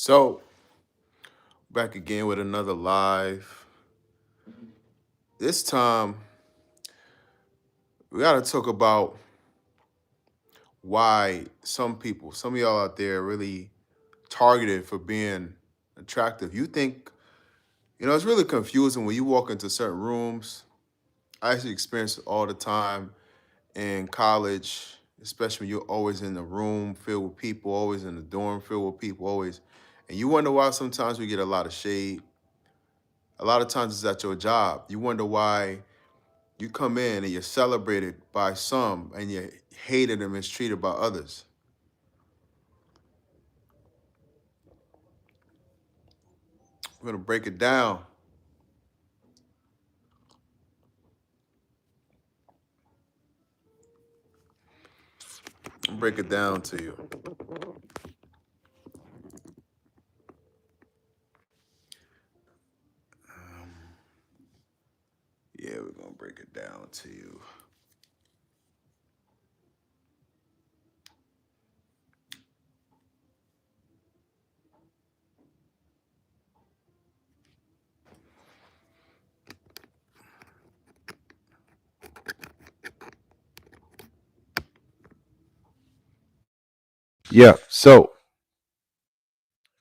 So, back again with another live. This time, we got to talk about why some of y'all out there, are really targeted for being attractive. It's really confusing when you walk into certain rooms. I actually experience it all the time in college, especially when you're always in the room filled with people, always in the dorm filled with people, always. And you wonder why sometimes we get a lot of shade. A lot of times it's at your job. You wonder why you come in and you're celebrated by some and you're hated and mistreated by others. We're gonna break it down. Break it down to you. Um, yeah, we're gonna break it down to you. Yeah, so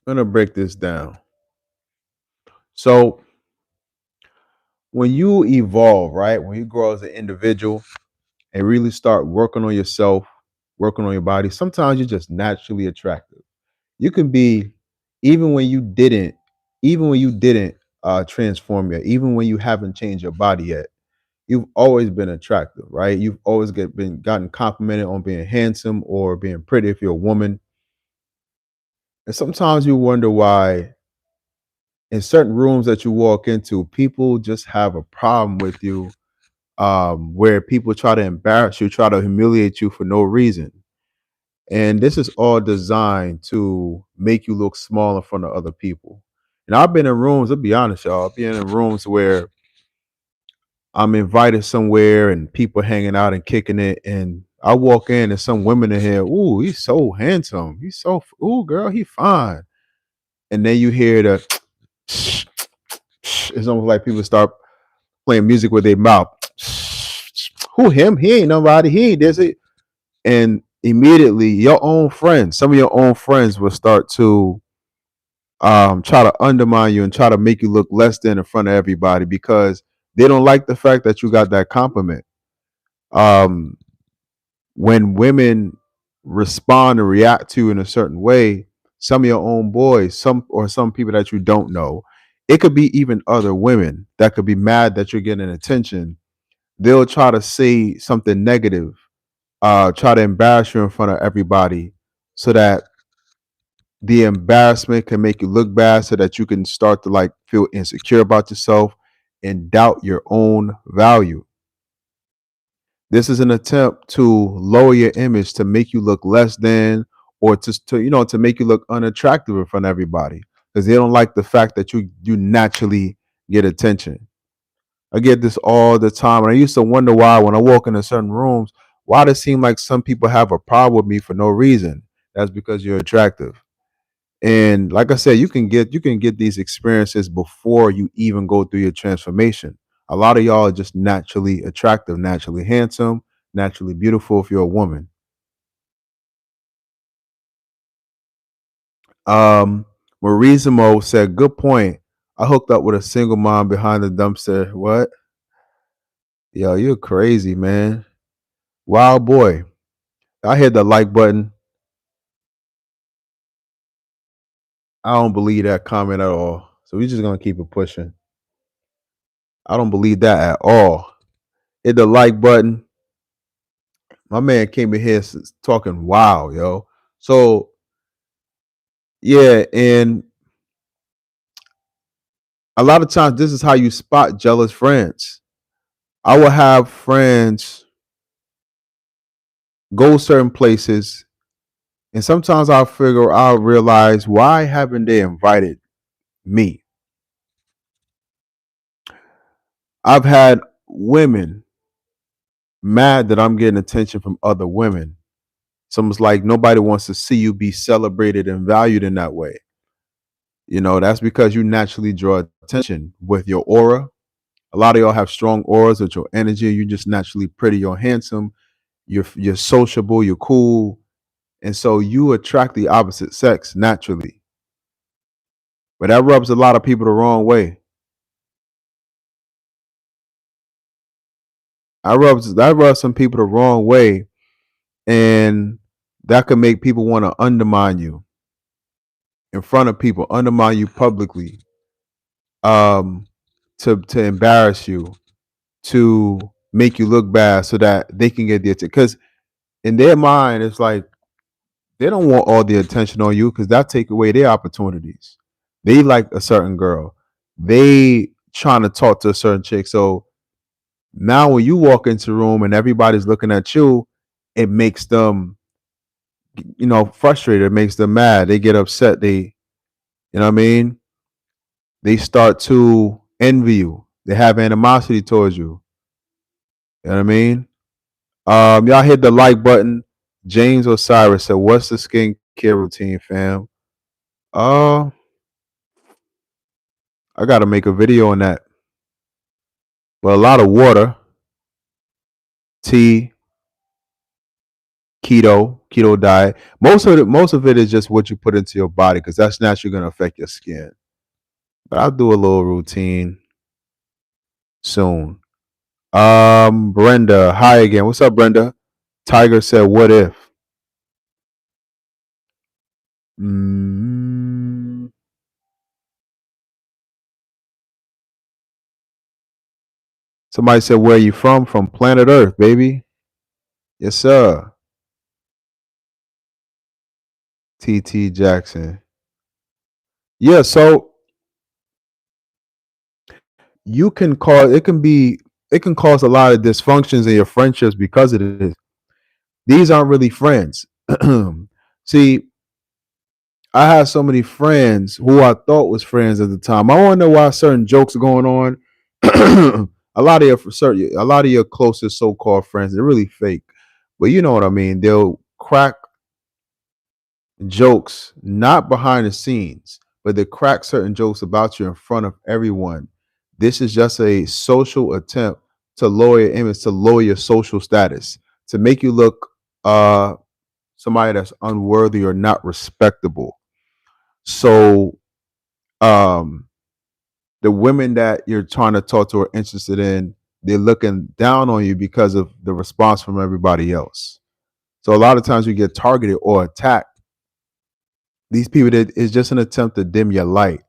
I'm gonna break this down. So when you evolve, right? When you grow as an individual and really start working on yourself, working on your body, sometimes you're just naturally attractive. You can be even when you didn't, even when you didn't transform yet, even when you haven't changed your body yet, you've always been attractive, right? You've always been gotten complimented on being handsome or being pretty if you're a woman. And sometimes you wonder why in certain rooms that you walk into, people just have a problem with you, where people try to embarrass you, try to humiliate you for no reason. And this is all designed to make you look small in front of other people. And I've been in rooms, I'll be honest, y'all, I've been in rooms where I'm invited somewhere and people hanging out and kicking it. And I walk in and some women in here, ooh, he's so handsome. Ooh, girl, he fine. And then you hear the, it's almost like people start playing music with their mouth. Who him? He ain't nobody. He ain't this. And immediately your own friends, some of your own friends will start to try to undermine you and try to make you look less than in front of everybody because they don't like the fact that you got that compliment. Um, when women respond and react to you in a certain way, some of your own boys, some people that you don't know, it could be even other women that could be mad that you're getting attention. They'll try to say something negative, try to embarrass you in front of everybody so that the embarrassment can make you look bad so that you can start to like feel insecure about yourself and doubt your own value. This is an attempt to lower your image to make you look less than or to make you look unattractive in front of everybody because they don't like the fact that you naturally get attention. I get this all the time and I used to wonder why when I walk into certain rooms, why does it seem like some people have a problem with me for no reason? That's because you're attractive. And like I said, you can get these experiences before you even go through your transformation. A lot of y'all are just naturally attractive, naturally handsome, naturally beautiful if you're a woman. Marizimo said, good point. I hooked up with a single mom behind the dumpster. What? Yo, you're crazy, man. Wild boy. I hit the like button. I don't believe that comment at all. So we're just gonna keep it pushing. I don't believe that at all. Hit the like button. My man came in here talking wow, yo. So yeah, and a lot of times this is how you spot jealous friends. I will have friends go certain places, and sometimes I'll realize why haven't they invited me? I've had women mad that I'm getting attention from other women. It's almost like nobody wants to see you be celebrated and valued in that way. That's because you naturally draw attention with your aura. A lot of y'all have strong auras with your energy. You're just naturally pretty, you're handsome, you're sociable, you're cool. And so you attract the opposite sex naturally. But that rubs a lot of people the wrong way. That rubs some people the wrong way, and that could make people want to undermine you in front of people, undermine you publicly, um, to embarrass you, to make you look bad, so that they can get the attention. Because in their mind, it's like they don't want all the attention on you because that take away their opportunities. They like a certain girl. They trying to talk to a certain chick. So now when you walk into the room and everybody's looking at you, it makes them, frustrated. It makes them mad. They get upset. You know what I mean? They start to envy you. They have animosity towards you. You know what I mean? Y'all hit the like button. James Osiris said, "What's the skincare routine, fam?" Uh, I got to make a video on that. But a lot of water, tea, keto diet. Most of it is just what you put into your body because that's naturally going to affect your skin. But I'll do a little routine soon. Brenda, hi again. What's up, Brenda? Tiger said, "What if?" Mm, somebody said, "Where are you from?" From planet Earth, baby. Yes, sir. TT Jackson. Yeah, so you can cause it can cause a lot of dysfunctions in your friendships because of this. These aren't really friends. See, I had so many friends who I thought was friends at the time. I want to know why certain jokes are going on. A lot of your closest so-called friends, they're really fake. But you know what I mean? They'll crack jokes not behind the scenes, but they crack certain jokes about you in front of everyone. This is just a social attempt to lower your image, to lower your social status, to make you look somebody that's unworthy or not respectable. So um the women that you're trying to talk to or interested in, they're looking down on you because of the response from everybody else. So a lot of times you get targeted or attacked. These people, that is just an attempt to dim your light.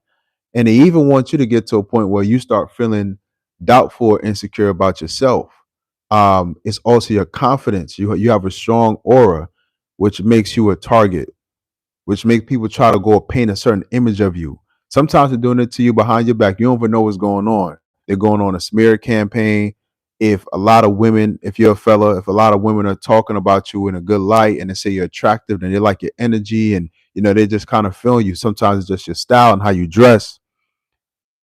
And they even want you to get to a point where you start feeling doubtful or insecure about yourself. It's also your confidence. You have a strong aura, which makes you a target, which makes people try to go paint a certain image of you. Sometimes they're doing it to you behind your back. You don't even know what's going on. They're going on a smear campaign. If you're a fella, if a lot of women are talking about you in a good light and they say you're attractive and they like your energy and they just kind of feel you. Sometimes it's just your style and how you dress.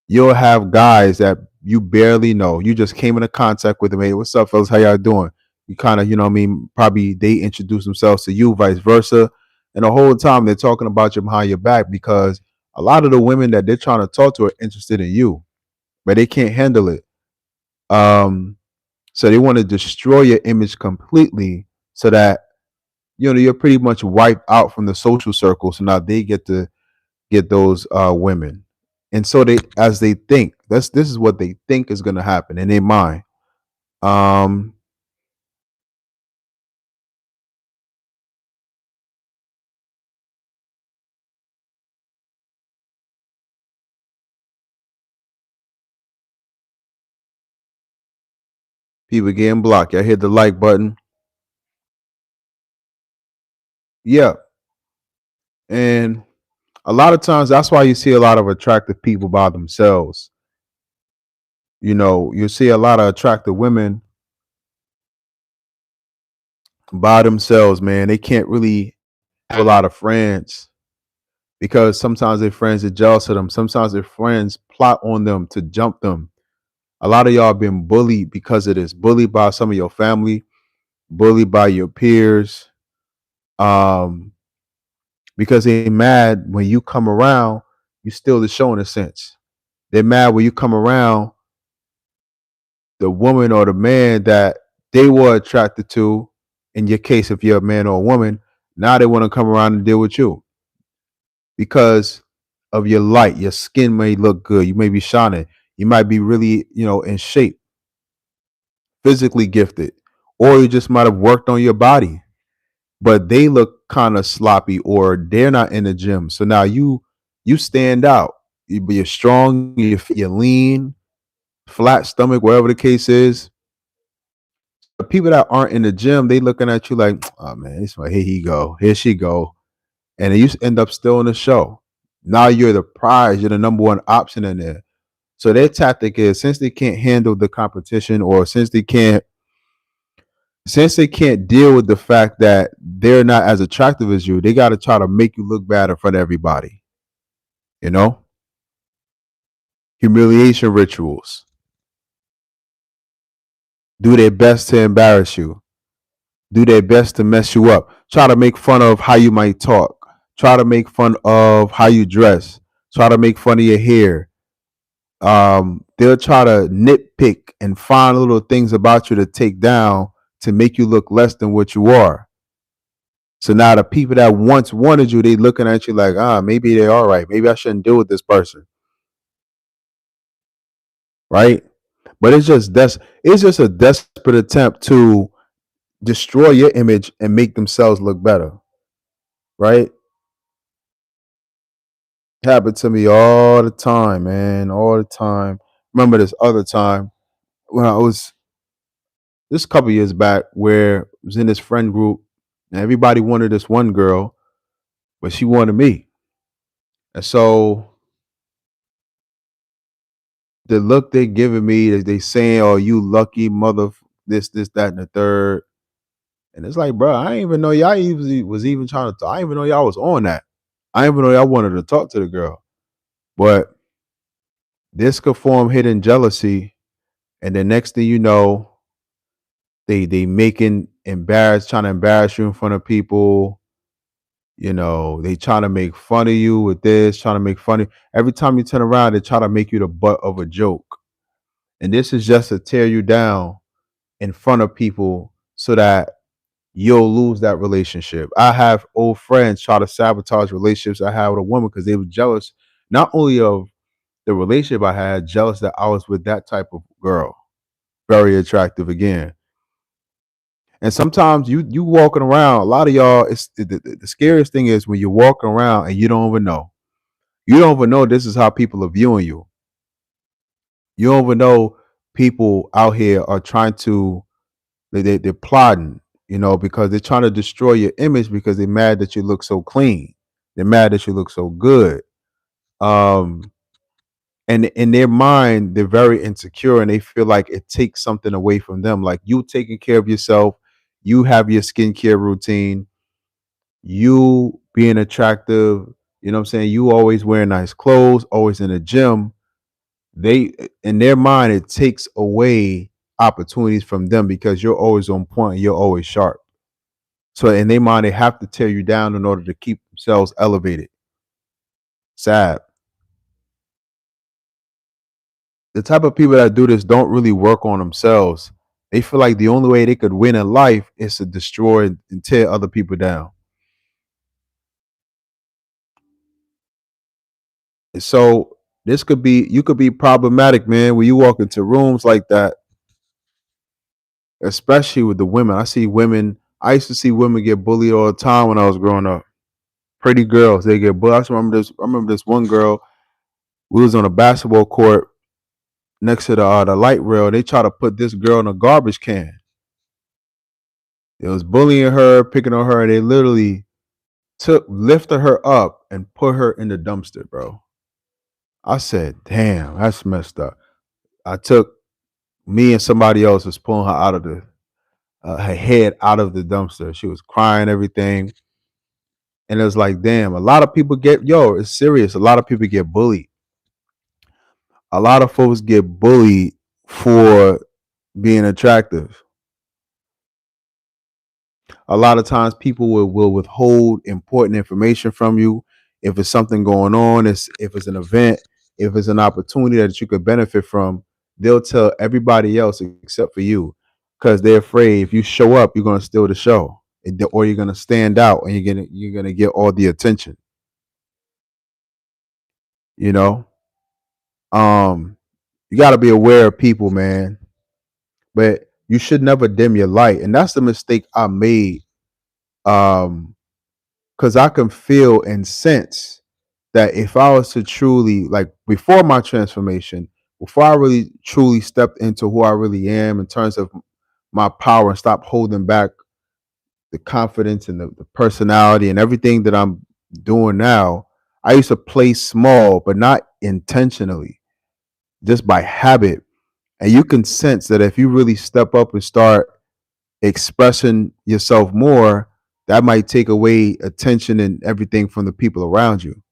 You'll have guys that you barely know. You just came into contact with them. Hey, what's up, fellas? How y'all doing? You kind of, what I mean, probably they introduce themselves to you, vice versa. And the whole time they're talking about you behind your back because a lot of the women that they're trying to talk to are interested in you, but they can't handle it. So they want to destroy your image completely so that you're pretty much wiped out from the social circle. So now they get to get those women. And so they think this is what they think is going to happen in their mind. Um, People getting blocked. I hit the like button. Yeah, and a lot of times that's why you see a lot of attractive people by themselves. You see a lot of attractive women by themselves. Man, they can't really have a lot of friends because sometimes their friends are jealous of them. Sometimes their friends plot on them to jump them. A lot of y'all been bullied because of this. Bullied by some of your family, bullied by your peers, um, because they mad when you come around. you steal the show in a sense. They're mad when you come around the woman or the man that they were attracted to. In your case, if you're a man or a woman, now they want to come around and deal with you because of your light. Your skin may look good. You may be shining. You might be really, in shape, physically gifted, or you just might have worked on your body, but they look kind of sloppy or they're not in the gym. So now you stand out. You're strong. You're lean, flat stomach, whatever the case is. The people that aren't in the gym, they looking at you like, oh man, it's like, here he go, here she go, and you end up still in the show. Now you're the prize. You're the number one option in there. So their tactic is, since they can't handle the competition, or since they can't deal with the fact that they're not as attractive as you, they got to try to make you look bad in front of everybody. You know, humiliation rituals. Do their best to embarrass you. Do their best to mess you up. Try to make fun of how you might talk. Try to make fun of how you dress. Try to make fun of your hair. They'll try to nitpick and find little things about you to take down to make you look less than what you are. So now the people that once wanted you, they looking at you like, maybe they are right. Maybe I shouldn't deal with this person, right? But it's just a desperate attempt to destroy your image and make themselves look better, right? Happened to me all the time, man, all the time. Remember this other time when I was this couple years back where I was in this friend group and everybody wanted this one girl, but she wanted me. And so the look they giving me, they saying, "Oh, you lucky mother, this, that, and the third." And it's like, bro, I didn't even know y'all even was even trying to talk. I didn't even know y'all was on that. I didn't even know y'all wanted to talk to the girl. But this could form hidden jealousy, and the next thing you know, they making embarrassed, trying to embarrass you in front of people. They trying to make fun of you with this, trying to make fun of every time you turn around, they try to make you the butt of a joke. And this is just to tear you down in front of people so that you'll lose that relationship. I have old friends try to sabotage relationships I had with a woman because they were jealous, not only of the relationship I had, jealous that I was with that type of girl, very attractive again. And sometimes you walking around, a lot of y'all, it's the scariest thing is when you're walking around and you don't even know. You don't even know this is how people are viewing you. You don't even know people out here are trying to they're plotting, because they're trying to destroy your image because they're mad that you look so clean. They're mad that you look so good. Um, and in their mind, they're very insecure and they feel like it takes something away from them. Like you taking care of yourself, you have your skincare routine, you being attractive, you know what I'm saying? You always wearing nice clothes, always in the gym. They in their mind, it takes away opportunities from them because you're always on point, you're always sharp. So in their mind, they have to tear you down in order to keep themselves elevated. Sad. The type of people that do this don't really work on themselves. They feel like the only way they could win in life is to destroy and tear other people down. And so you could be problematic, man, when you walk into rooms like that, especially with the women. I used to see women get bullied all the time when I was growing up. Pretty girls, they get bullied. I remember this one girl, we was on a basketball court next to the light rail. They try to put this girl in a garbage can. It was bullying her, picking on her, and they literally lifted her up and put her in the dumpster, bro. I said, damn, that's messed up. I took me and somebody else was pulling her out of her head out of the dumpster. She was crying, everything. And it was like, damn, a lot of people it's serious. A lot of people get bullied. A lot of folks get bullied for being attractive. A lot of times people will withhold important information from you, if it's something going on, if it's an event, if it's an opportunity that you could benefit from, they'll tell everybody else except for you because they're afraid if you show up, you're going to steal the show, or you're going to stand out and you're gonna get all the attention. You know, um, you got to be aware of people, man, but you should never dim your light, and that's the mistake I made. Because I can feel and sense that if I was to truly, like before my transformation, before I really truly stepped into who I really am in terms of my power and stop holding back the confidence and the personality and everything that I'm doing now, I used to play small, but not intentionally, just by habit. And you can sense that if you really step up and start expressing yourself more, that might take away attention and everything from the people around you.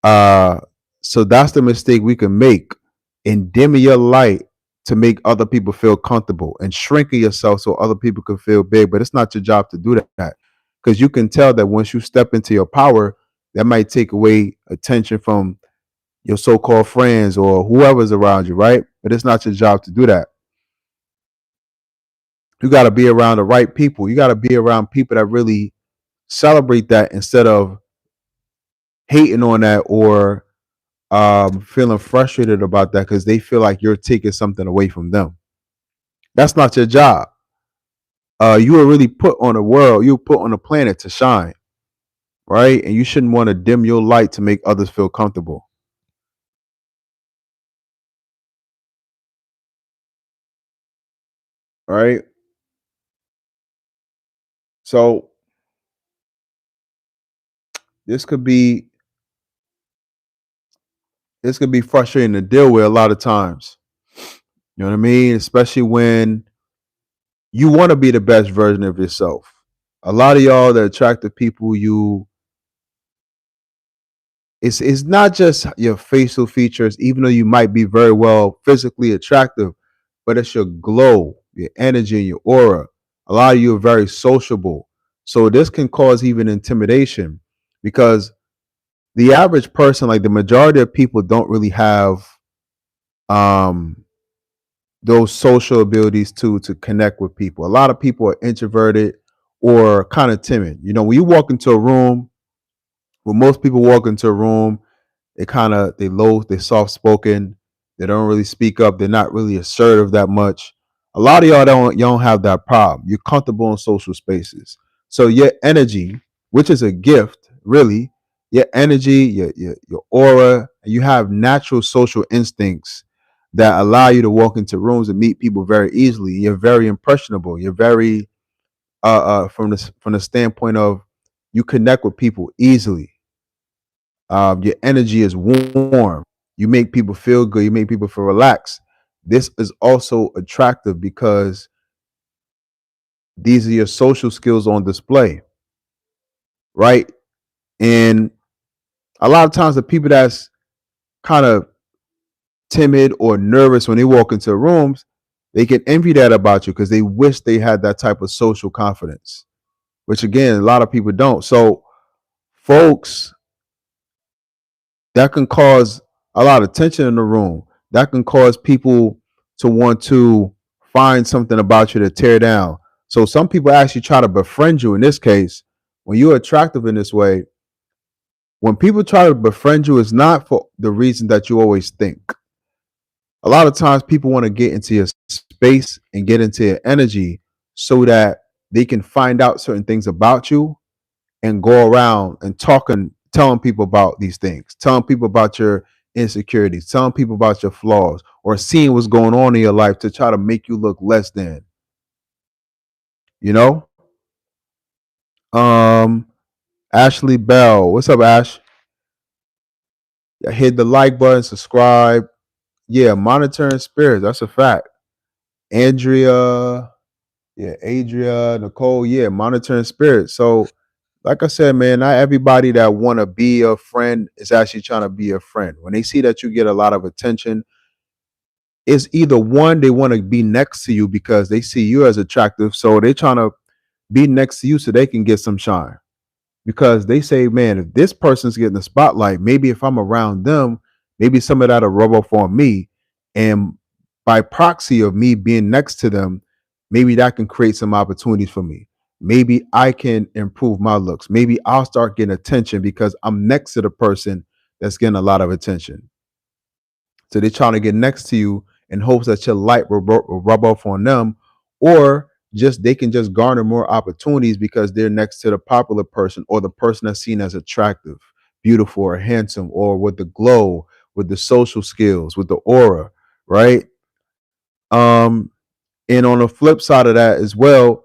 Uh, so that's the mistake we can make in dimming your light to make other people feel comfortable and shrinking yourself so other people can feel big. But it's not your job to do that because you can tell that once you step into your power, that might take away attention from your so-called friends or whoever's around you, right? But it's not your job to do that. You got to be around the right people. You got to be around people that really celebrate that instead of hating on that or feeling frustrated about that because they feel like you're taking something away from them. That's not your job. You were really put on the world, you were put on the planet to shine, right? And you shouldn't want to dim your light to make others feel comfortable, right? So this could be this could be frustrating to deal with a lot of times. You know what I mean? Especially when you want to be the best version of yourself. A lot of y'all, the attractive people, it's not just your facial features, even though you might be very well physically attractive, but it's your glow, your energy, and your aura. A lot of you are very sociable. So this can cause even intimidation because the average person, like the majority of people, don't really have um those social abilities to connect with people. A lot of people are introverted or kind of timid. You know, when you walk into a room, when most people walk into a room, they low, they're soft spoken, they don't really speak up, they're not really assertive that much. A lot of y'all don't have that problem. You're comfortable in social spaces. So your energy, which is a gift, really, your energy, your aura, you have natural social instincts that allow you to walk into rooms and meet people very easily. You're very impressionable. You're very from the standpoint of you connect with people easily. Your energy is warm. You make people feel good. You make people feel relaxed. This is also attractive because these are your social skills on display, right? And a lot of times, the people that's kind of timid or nervous when they walk into rooms, they can envy that about you because they wish they had that type of social confidence, which again, a lot of people don't. So, folks, that can cause a lot of tension in the room. That can cause people to want to find something about you to tear down. So some people actually try to befriend you. In this case, when you're attractive in this way, when people try to befriend you, it's not for the reason that you always think. A lot of times people want to get into your space and get into your energy so that they can find out certain things about you and go around and talking, telling people about these things, telling people about your insecurities, telling people about your flaws, or seeing what's going on in your life to try to make you look less than, you know? Um, Ashley Bell. What's up, Ash? Yeah, hit the like button, subscribe. Yeah, monitoring spirits. That's a fact. Andrea, yeah, Adria, Nicole, yeah, monitoring spirits. So like I said, man, not everybody that want to be a friend is actually trying to be a friend. When they see that you get a lot of attention, it's either one, they want to be next to you because they see you as attractive. So they're trying to be next to you so they can get some shine. because they say, man, if this person's getting the spotlight, maybe if I'm around them, maybe some of that'll rub off on me. And by proxy of me being next to them, maybe that can create some opportunities for me. Maybe I can improve my looks. Maybe I'll start getting attention because I'm next to the person that's getting a lot of attention. So they're trying to get next to you in hopes that your light will rub off on them, or just they can just garner more opportunities because they're next to the popular person or the person that's seen as attractive, beautiful, or handsome, or with the glow, with the social skills, with the aura, right? Um, and on the flip side of that as well,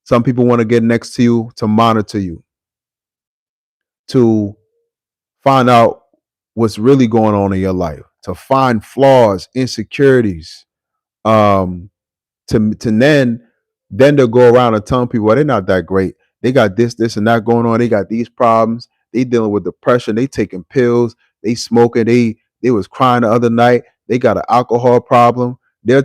some people want to get next to you to monitor you, to find out what's really going on in your life, to find flaws, insecurities, um, to then they'll go around and tell people, well, they're not that great. They got this and that going on. They got these problems. They dealing with depression. They taking pills. They smoking. They was crying the other night. They got an alcohol problem. They'll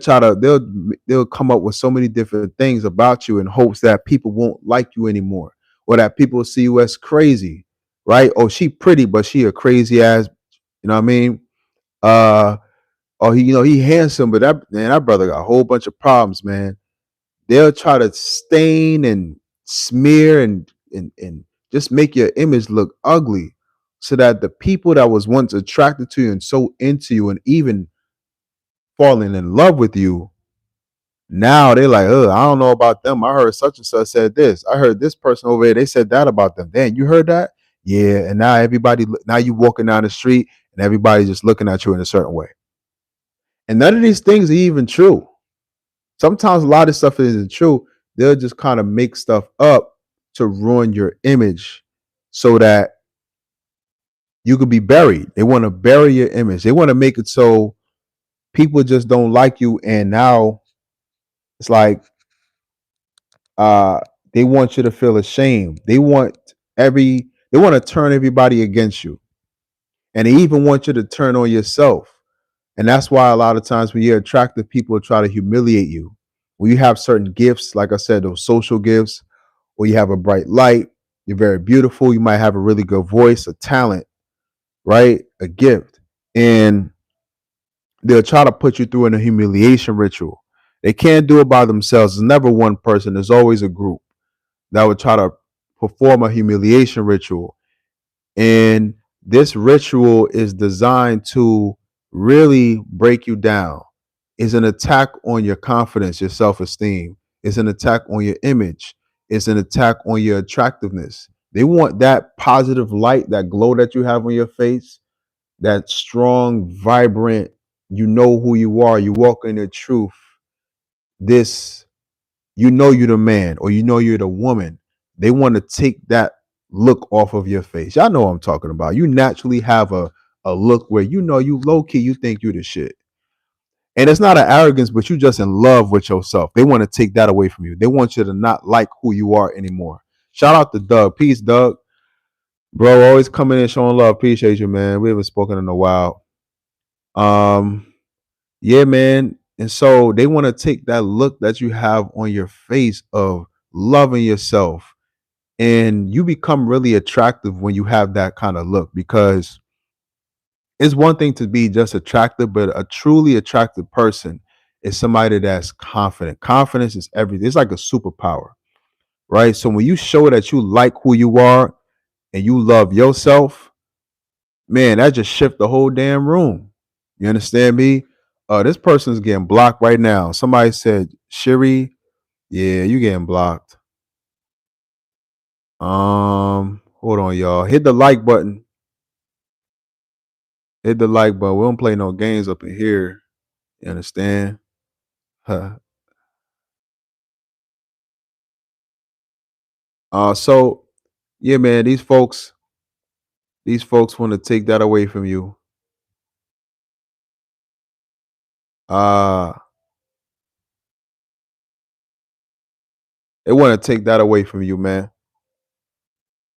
come up with so many different things about you in hopes that people won't like you anymore, or that people see you as crazy, right? Oh, she pretty, but she a crazy ass. You know what I mean? Uh, oh, he handsome, but that brother got a whole bunch of problems, man. They'll try to stain and smear and just make your image look ugly, so that the people that was once attracted to you and so into you and even falling in love with you, now they're like, oh, I don't know about them. I heard such and such said this. I heard this person over there, they said that about them. Damn, you heard that? Yeah. And now you walking down the street and everybody's just looking at you in a certain way. And none of these things are even true. Sometimes a lot of stuff isn't true. They'll just kind of make stuff up to ruin your image so that you could be buried. They want to bury your image. They want to make it so people just don't like you. And now it's like uh they want you to feel ashamed. They want to turn everybody against you. And they even want you to turn on yourself. And that's why a lot of times when you're attractive, people try to humiliate you. When you have certain gifts, like I said, those social gifts, or you have a bright light, you're very beautiful, you might have a really good voice, a talent, right? A gift. And they'll try to put you through in a humiliation ritual. They can't do it by themselves. There's never one person, there's always a group that would try to perform a humiliation ritual. And this ritual is designed to really break you down. It's an attack on your confidence, your self esteem. It's an attack on your image. It's an attack on your attractiveness. They want that positive light, that glow that you have on your face, that strong, vibrant, you know who you are, you walk in the truth. This, you know you're the man or you know you're the woman. They want to take that look off of your face. Y'all know what I'm talking about. You naturally have a look where you know you low key, you think you the shit. And it's not an arrogance, but you just in love with yourself. They want to take that away from you. They want you to not like who you are anymore. Shout out to Doug. Peace, Doug. Bro, always coming in showing love. Appreciate you, man. We haven't spoken in a while. Um, yeah, man. And so they want to take that look that you have on your face of loving yourself, and you become really attractive when you have that kind of look, because it's one thing to be just attractive, but a truly attractive person is somebody that's confident. Confidence is everything. It's like a superpower, right? So when you show that you like who you are and you love yourself, man, that just shift the whole damn room. You understand me? This person's getting blocked right now. Somebody said, Shiri, yeah, you getting blocked. Hold on, y'all. Hit the like button. Hit the like button. We don't play no games up in here. You understand? Huh. So yeah, man, these folks want to take that away from you. Uh they want to take that away from you, man.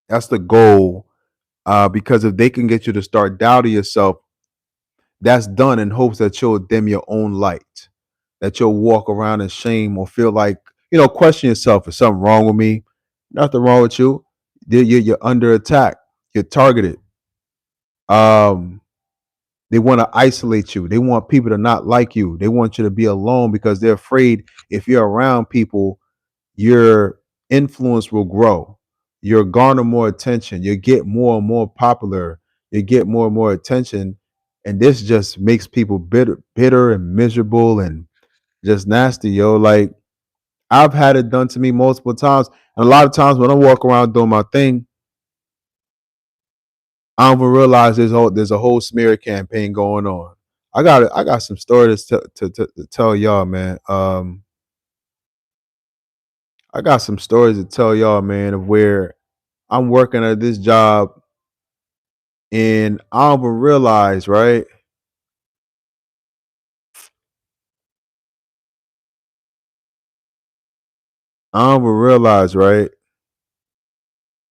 That's the goal. Because if they can get you to start doubting yourself, that's done in hopes that you'll dim your own light, that you'll walk around in shame or feel like, question yourself, is something wrong with me? Nothing wrong with you. You're under attack. You're targeted. Um, they want to isolate you. They want people to not like you. They want you to be alone because they're afraid if you're around people, your influence will grow. You'll garner more attention. You get more and more popular. You get more and more attention. And this just makes people bitter and miserable and just nasty, yo. Like I've had it done to me multiple times. And a lot of times when I walk around doing my thing, I don't even realize there's a whole smear campaign going on. I got some stories to tell y'all, man. I got some stories to tell y'all, man, of where I'm working at this job and I don't even realize, right? I don't even realize, right,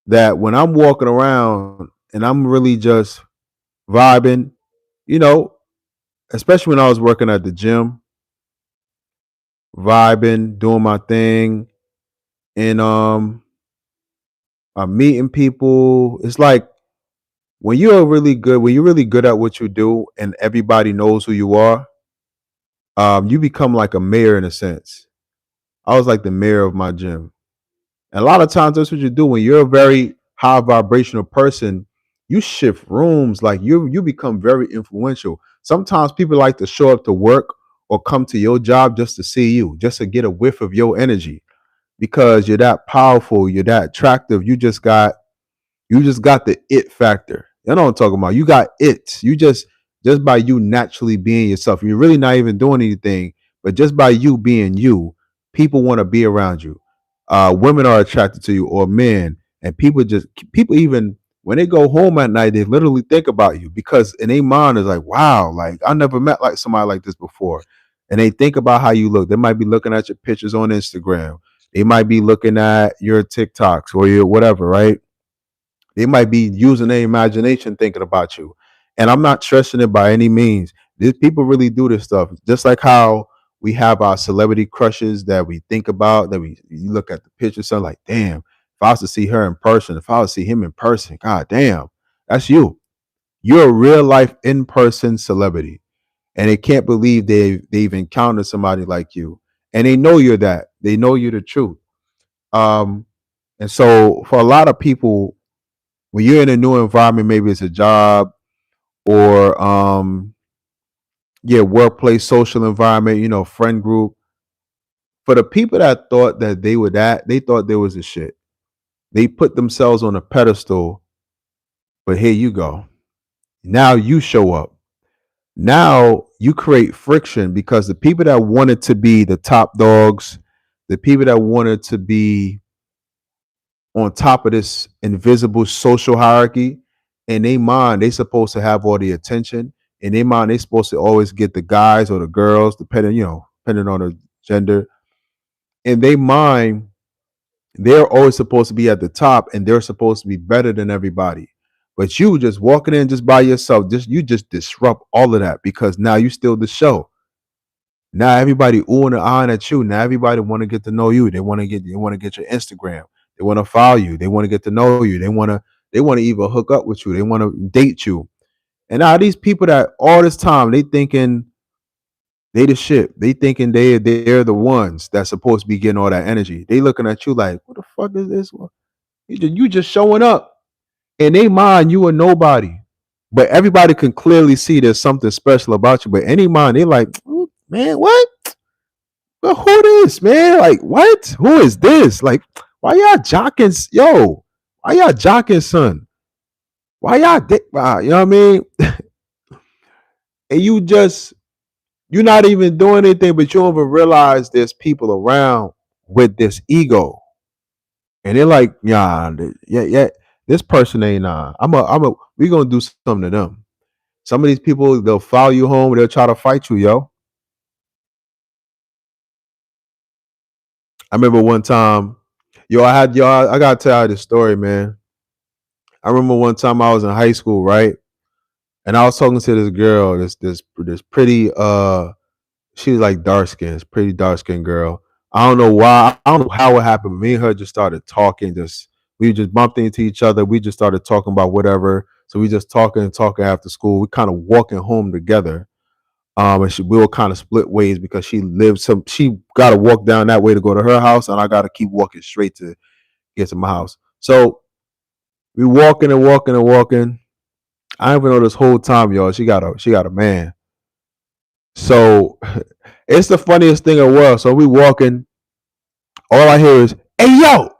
that when I'm walking around and I'm really just vibing, you know, especially when I was working at the gym, vibing, doing my thing, and I'm meeting people. It's like when you're really good at what you do and everybody knows who you are, you become like a mayor in a sense. I was like the mayor of my gym. And a lot of times that's what you do when you're a very high vibrational person, you shift rooms, like you become very influential. Sometimes people like to show up to work or come to your job just to see you, just to get a whiff of your energy because you're that powerful, you're that attractive. You just got the it factor. You know what I'm talking about. You got it. You just by you naturally being yourself. You're really not even doing anything, but just by you being you, people want to be around you. Women are attracted to you, or men, and people even when they go home at night, they literally think about you because in their mind is like, wow, like I never met like somebody like this before, and they think about how you look. They might be looking at your pictures on Instagram. They might be looking at your TikToks or your whatever, right? They might be using their imagination thinking about you. And I'm not stressing it by any means. These people really do this stuff. Just like how we have our celebrity crushes that we think about, that we you look at the picture, so like, damn, if I was to see her in person, if I was to see him in person, god damn, that's you. You're a real life in person celebrity. And they can't believe they've encountered somebody like you. And they know you're that. They know you're the truth. Um, and so for a lot of people, when you're in a new environment, maybe it's a job or yeah, workplace, social environment, friend group. For the people that thought that they were that, they thought there was a shit. They put themselves on a pedestal, but here you go. Now you show up. Now you create friction because the people that wanted to be the top dogs, the people that wanted to be on top of this invisible social hierarchy. In their mind, they supposed to have all the attention. In their mind, they supposed to always get the guys or the girls, depending on the gender. In their mind, they're always supposed to be at the top and they're supposed to be better than everybody. But you just walking in just by yourself, you just disrupt all of that because now you still the show. Now everybody oohing and eyeing at you. Now everybody want to get to know you. They want to get your Instagram. They want to follow you. They want to get to know you. They want to even hook up with you. They want to date you. And now these people that all this time they thinking they the shit. They thinking they're the ones that's supposed to be getting all that energy. They looking at you like, what the fuck is this? You just showing up. In they mind, you a nobody. But everybody can clearly see there's something special about you. But any mind, they like, man, what? But who this, man? Like, what? Who is this? Like, why y'all jocking? Yo, why y'all jocking, son? Why y'all dick? You know what I mean? And you're not even doing anything, but you don't even realize there's people around with this ego. And they're like, yeah, yeah, yeah, this person ain't we gonna do something to them. Some of these people, they'll follow you home, they'll try to fight you, yo. I remember one time, I gotta tell you this story, man. I remember one time I was in high school, right? And I was talking to this girl, this pretty she was like dark skinned, this pretty dark skinned girl. I don't know why, I don't know how it happened, but me and her just started talking just We just bumped into each other. We just started talking about whatever. So we just talking and talking after school. We kind of walking home together. And we were kind of split ways because she got to walk down that way to go to her house, and I got to keep walking straight to get to my house. So we walking and walking and walking. I didn't even know this whole time, y'all. She got a man. So it's the funniest thing in the world. So we walking. All I hear is, "Hey yo!"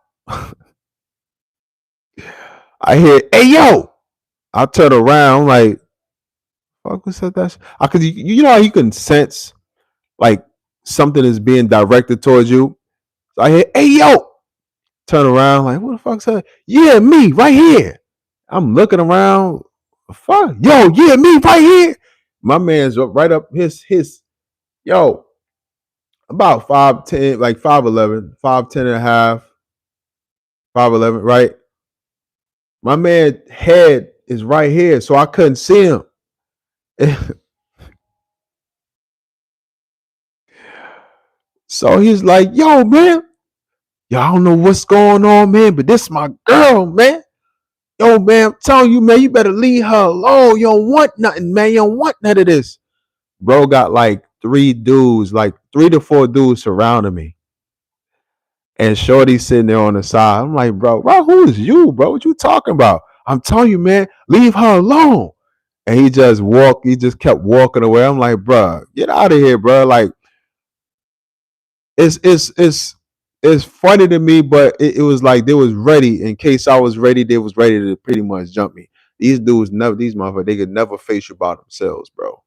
I hear, "Hey yo!" I turn around like, "Fuck, who said that?" I could, you know how you can sense like something is being directed towards you. So I hear, "Hey yo!" Turn around like, "What the fuck said?" "Yeah, me right here." I'm looking around. Fuck, yo, yeah, me right here. My man's right up his yo about 5'10", like 5'11", 5'10" and a half, 5'11", right? My man head is right here, so I couldn't see him. So he's like, "Yo, man, yo, I don't know what's going on, man, but this my girl, man. Yo, man, I'm telling you, man, you better leave her alone. You don't want nothing, man. You don't want none of this." Bro got like three dudes, like 3 to 4 dudes surrounding me. And Shorty sitting there on the side. I'm like, bro, who is you, bro? What you talking about? I'm telling you, man, leave her alone. And he just kept walking away. I'm like, bro, get out of here, bro. Like, it's funny to me, but it was like they was ready in case I was ready. They was ready to pretty much jump me. These dudes never, these motherfuckers, they could never face you by themselves, bro.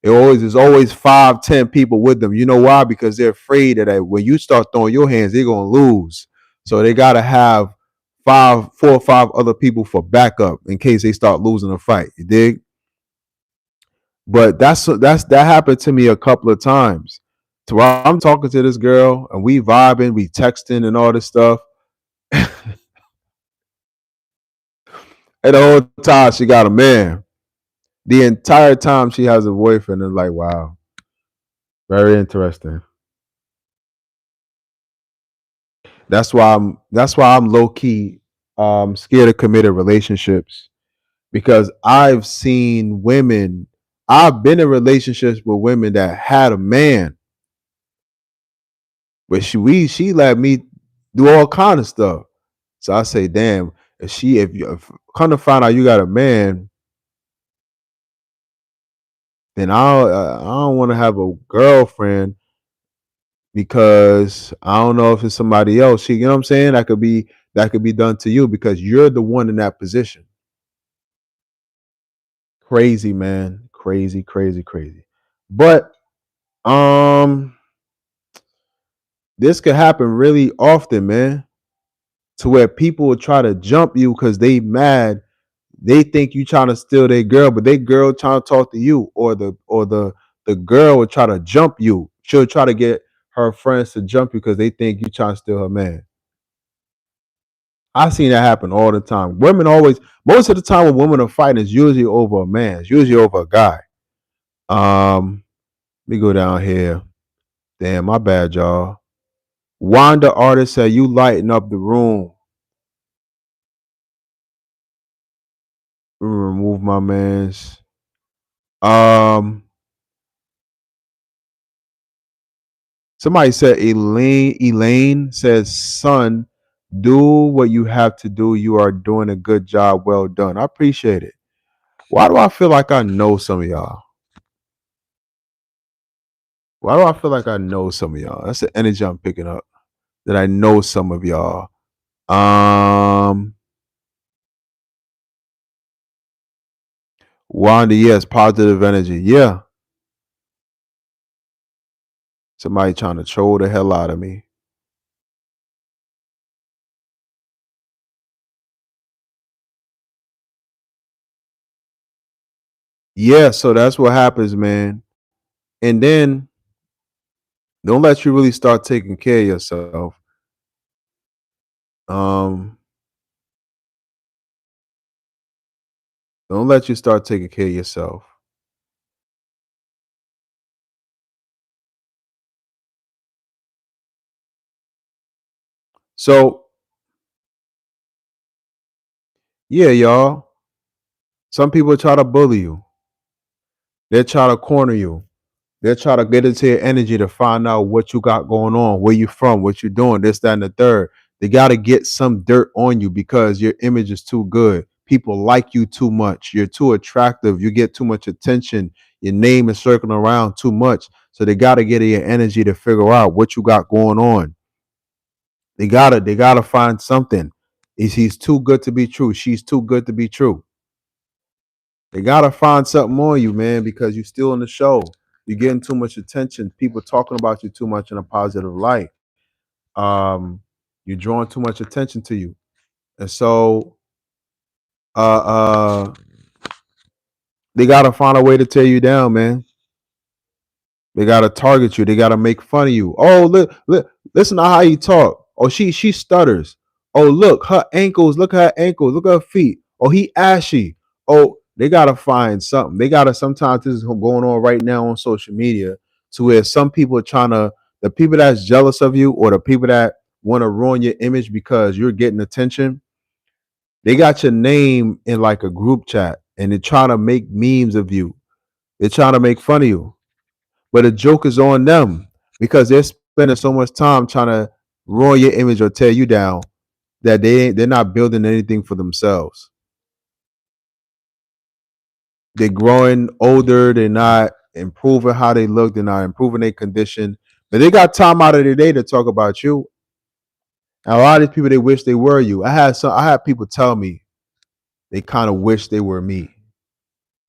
There's always 5, 10 people with them. You know why? Because they're afraid that when you start throwing your hands, they're gonna lose. So they gotta have 4 or 5 other people for backup in case they start losing a fight. You dig? But that happened to me a couple of times. To where I'm talking to this girl and we vibing, we texting and all this stuff. And the whole time she got a man. The entire time she has a boyfriend. It's like, wow, very interesting. That's why I'm low key scared of committed relationships because I've been in relationships with women that had a man, but she let me do all kind of stuff. So I say, damn, if kind of find out you got a man, then I don't want to have a girlfriend because I don't know if it's somebody else. You know what I'm saying? That could be done to you because you're the one in that position. Crazy, man. Crazy, crazy, crazy. But um this could happen really often, man. To where people will try to jump you because they mad. They think you trying to steal their girl, but they girl trying to talk to you, or the girl will try to jump you. She'll try to get her friends to jump you because they think you trying to steal her man. I've seen that happen all the time. Most of the time when women are fighting, it's usually over a man. It's usually over a guy. Let me go down here. Damn, my bad, y'all. Wanda artist said you lighten up the room. Remove my man's. Um, Somebody said Elaine says, son, do what you have to do. You are doing a good job. Well done. I appreciate it. Why do I feel like I know some of y'all? Why do I feel like I know some of y'all? That's the energy I'm picking up. That I know some of y'all. Um, Wanda, yes, positive energy. Yeah. Somebody trying to troll the hell out of me. Yeah, so that's what happens, man. And then don't let you really start taking care of yourself. Um, don't let you start taking care of yourself. So Yeah, y'all. Some people try to bully you. They try to corner you. They try to get into your energy to find out what you got going on, where you from, what you doing, this, that, and the third. They got to get some dirt on you because your image is too good. People like you too much. You're too attractive. You get too much attention. Your name is circling around too much. So they got to get in your energy to figure out what you got going on. They gotta find something. Is he's too good to be true? She's too good to be true. They gotta find something on you, man, because you're still in the show. You're getting too much attention. People talking about you too much in a positive light. Um, you're drawing too much attention to you, and so uh, uh, they gotta find a way to tear you down, man. They gotta target you. They gotta make fun of you. Oh, listen to how you talk. Oh, she stutters. Oh, look, her ankles. Look at her ankles. Look at her feet. Oh, he ashy. Oh, they gotta find something. They gotta. Sometimes this is going on right now on social media, to where some people are trying to. The people that's jealous of you, or the people that want to ruin your image because you're getting attention, they got your name in like a group chat, and they're trying to make memes of you. They're trying to make fun of you, but the joke is on them because they're spending so much time trying to ruin your image or tear you down that they're not building anything for themselves. They're growing older, they're not improving how they look, they're not improving their condition. But they got time out of their day to talk about you. And a lot of these people, they wish they were you. I had people tell me they kind of wish they were me,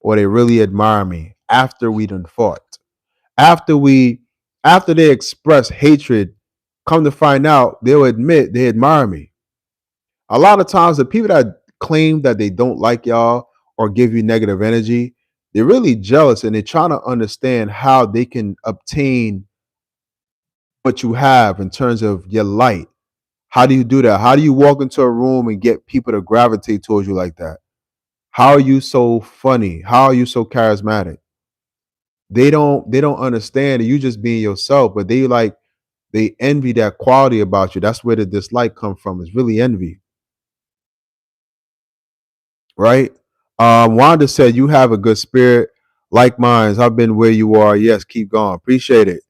or they really admire me after we done fought. After we after they express hatred, come to find out they'll admit they admire me. A lot of times the people that claim that they don't like y'all or give you negative energy, they're really jealous and they're trying to understand how they can obtain what you have in terms of your light. How do you do that? How do you walk into a room and get people to gravitate towards you like that? How are you so funny? How are you so charismatic? They don't understand you just being yourself, but they envy that quality about you. That's where the dislike come from. It's really envy, right? Wanda said you have a good spirit, like mine. I've been where you are. Yes, keep going. Appreciate it.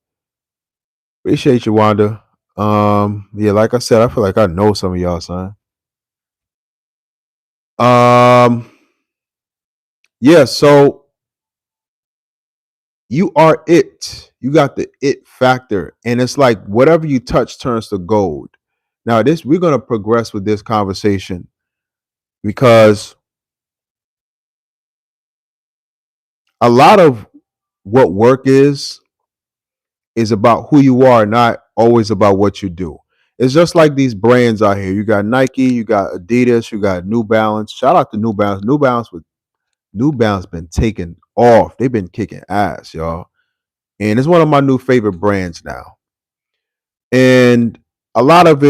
Appreciate you, Wanda. Yeah, like I said, I feel like I know some of y'all, son. Um, yeah, so you are it. You got the it factor, and it's like whatever you touch turns to gold. Now, this we're gonna progress with this conversation because a lot of what work is about who you are, not always about what you do. It's just like these brands out here. You got Nike, you got Adidas, you got New Balance. Shout out to New Balance. New Balance been taking off. They've been kicking ass, y'all. And it's one of my new favorite brands now. And a lot of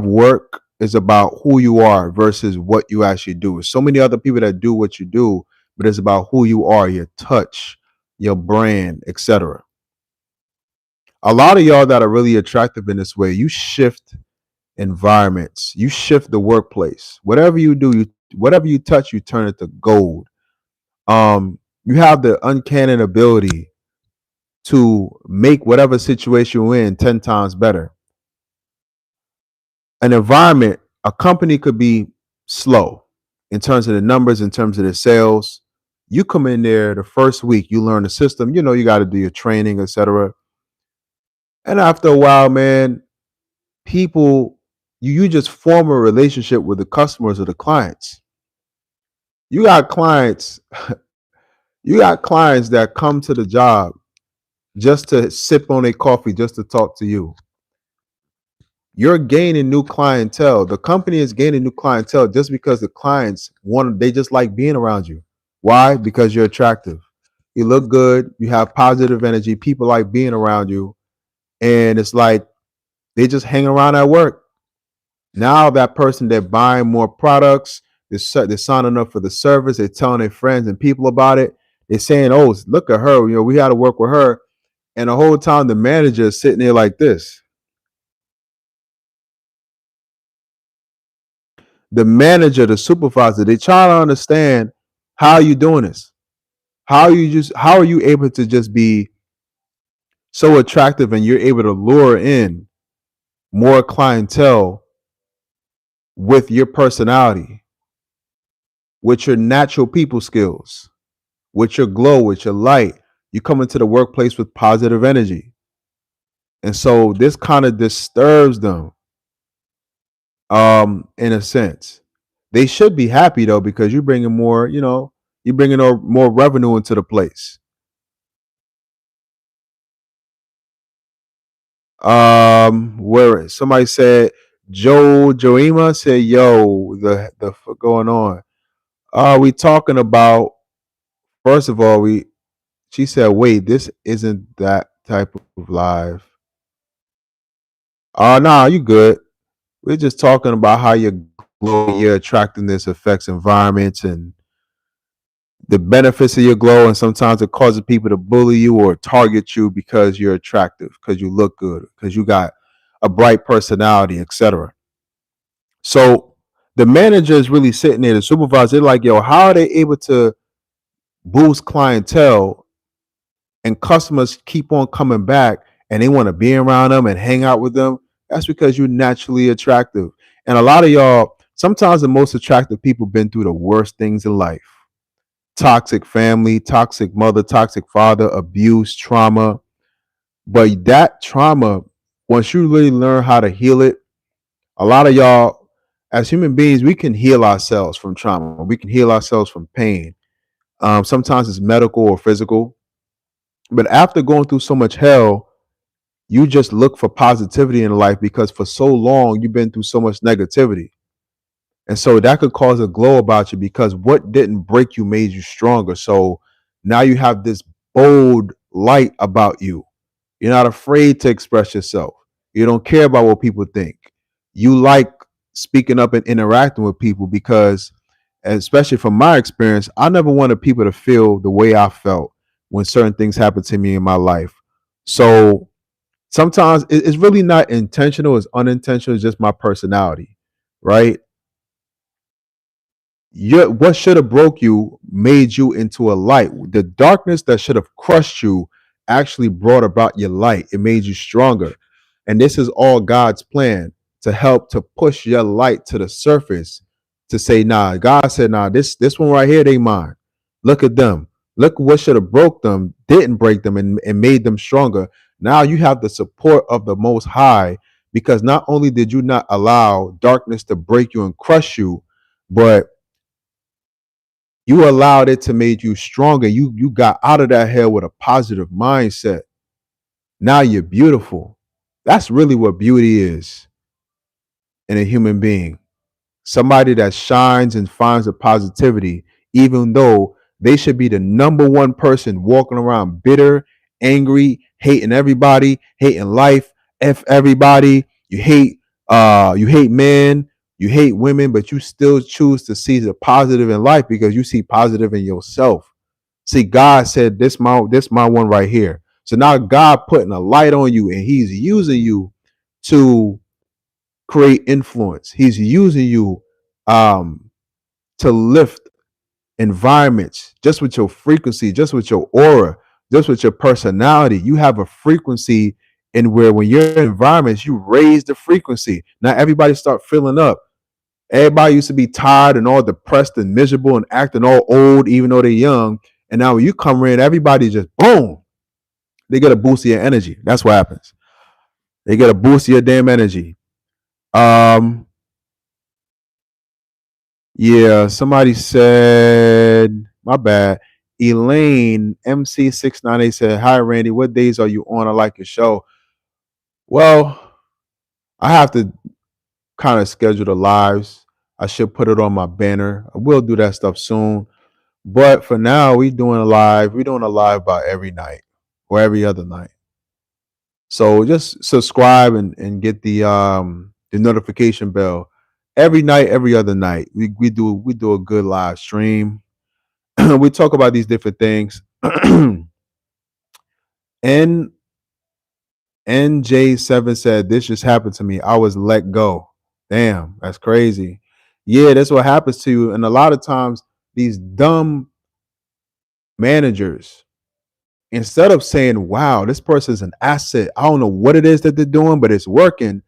work is about who you are versus what you actually do. There's so many other people that do what you do, but it's about who you are, your touch, your brand, etc. A lot of y'all that are really attractive in this way, you shift environments, you shift the workplace. Whatever you touch, you turn it to gold. You have the uncanny ability to make whatever situation you're in 10 times better. An environment, a company could be slow in terms of the numbers, in terms of the sales. You come in there the first week, you learn the system, you got to do your training, etc. And after a while, man, people you just form a relationship with the customers or the clients. You got clients, you got clients that come to the job just to sip on a coffee, just to talk to you. You're gaining new clientele. The company is gaining new clientele just because the clients they just like being around you. Why? Because you're attractive. You look good, you have positive energy, people like being around you, and it's like they just hang around at work. Now that person, they're buying more products, they're signing up for the service, they're telling their friends and people about it. They're saying, "Oh, look at her, we had to work with her." And the whole time the manager is sitting there like this. the manager, the supervisor, they try to understand how are you doing this? How are you able to just be so attractive and you're able to lure in more clientele with your personality, with your natural people skills, with your glow, with your light. You come into the workplace with positive energy. And so this kind of disturbs them in a sense. They should be happy though because you're bringing more, you're bringing more revenue into the place. Where somebody said Joema said, "Yo, the fuck going on? We talking about first of all, we she said, wait, this isn't that type of live. Nah, you good. We're just talking about how your glow, your attractiveness affects environments and the benefits of your glow, and sometimes it causes people to bully you or target you because you're attractive, because you look good, because you got a bright personality, etc. So the manager is really sitting there, the supervisor, they're like, yo, how are they able to boost clientele and customers keep on coming back and they want to be around them and hang out with them? That's because you're naturally attractive. And a lot of y'all, sometimes the most attractive people been through the worst things in life. Toxic family, toxic mother, toxic father, abuse, trauma. But that trauma, once you really learn how to heal it, a lot of y'all, as human beings, we can heal ourselves from trauma. We can heal ourselves from pain. Sometimes it's medical or physical. But after going through so much hell, you just look for positivity in life because for so long you've been through so much negativity. And so that could cause a glow about you because what didn't break you made you stronger. So now you have this bold light about you. You're not afraid to express yourself. You don't care about what people think. You like speaking up and interacting with people because, especially from my experience, I never wanted people to feel the way I felt when certain things happened to me in my life. So sometimes it's really not intentional, it's unintentional, it's just my personality, right? What should have broke you made you into a light. The darkness that should have crushed you actually brought about your light. It made you stronger. And this is all God's plan to help to push your light to the surface to say, nah, God said, nah, this one right here, they mine. Look at them. Look what should have broke them, didn't break them and made them stronger. Now you have the support of the most high because not only did you not allow darkness to break you and crush you, but you allowed it to make you stronger. You got out of that hell with a positive mindset. Now you're beautiful. That's really what beauty is in a human being. Somebody that shines and finds the positivity, even though they should be the number one person walking around bitter, angry, hating everybody, hating life, F everybody. You hate men, you hate women, but you still choose to see the positive in life because you see positive in yourself. See, God said this my one right here. So now God putting a light on you and he's using you to create influence. He's using you um, to lift environments just with your frequency, just with your aura, just with your personality. You have a frequency in where when you're in environments, you raise the frequency. Now everybody start filling up. Everybody used to be tired and all depressed and miserable and acting all old, even though they're young. And now when you come in, everybody just boom, they get a boost of your energy. That's what happens. They get a boost of your damn energy. Um, Yeah, somebody said, my bad. Elaine MC698 said, "Hi Randy, what days are you on? I like your show." Well, I have to kind of schedule the lives. I should put it on my banner. I will do that stuff soon. But for now, we doing a live. We're doing a live about every night or every other night. So just subscribe and get the notification bell. Every night, every other night. We do a good live stream. We talk about these different things. N NJ7 said, "This just happened to me. I was let go." Damn, that's crazy. Yeah, that's what happens to you. And a lot of times, these dumb managers, instead of saying, wow, this person's an asset, I don't know what it is that they're doing, but it's working.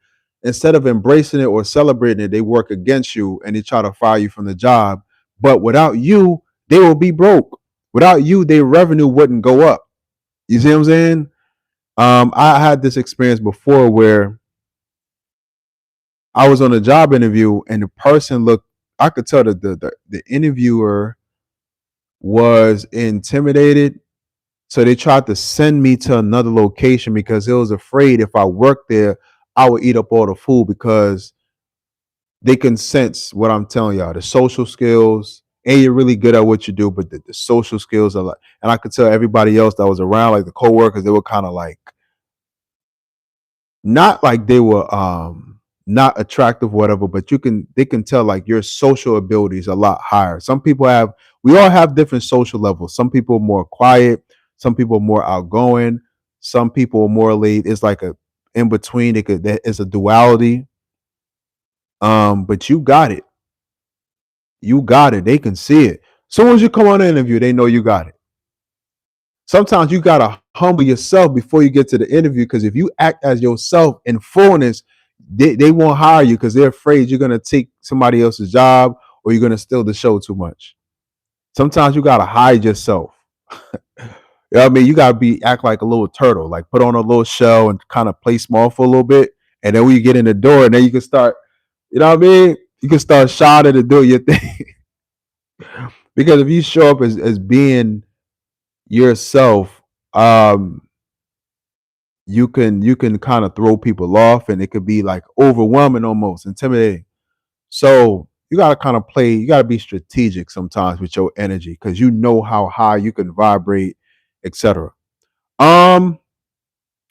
Instead of embracing it or celebrating it, they work against you and they try to fire you from the job. But without you, they will be broke. Without you, their revenue wouldn't go up. You see what I'm saying? I had this experience before where I was on a job interview and the person looked, I could tell that the interviewer was intimidated. So they tried to send me to another location because it was afraid if I worked there, I would eat up all the food because they can sense what I'm telling y'all, the social skills, and you're really good at what you do, but the social skills are like, and I could tell everybody else that was around, like the coworkers, they were kind of like, not like they were not attractive, whatever, but they can tell like your social abilities a lot higher. Some people have, we all have different social levels. Some people are more quiet, some people are more outgoing, some people are more laid. It's like a in between. It's a duality. But you got it. You got it. They can see it. Soon as you come on an interview, they know you got it. Sometimes you gotta humble yourself before you get to the interview, because if you act as yourself in fullness, they won't hire you because they're afraid you're gonna take somebody else's job or you're gonna steal the show too much. Sometimes you gotta hide yourself. You know what I mean? You gotta be act like a little turtle, like put on a little shell and kind of play small for a little bit. And then when you get in the door, and then you can start, you know what I mean? You can start shouting and doing your thing. Because if you show up as being yourself, you can kind of throw people off and it could be like overwhelming, almost intimidating. So you got to kind of play, you got to be strategic sometimes with your energy because you know how high you can vibrate, etc. um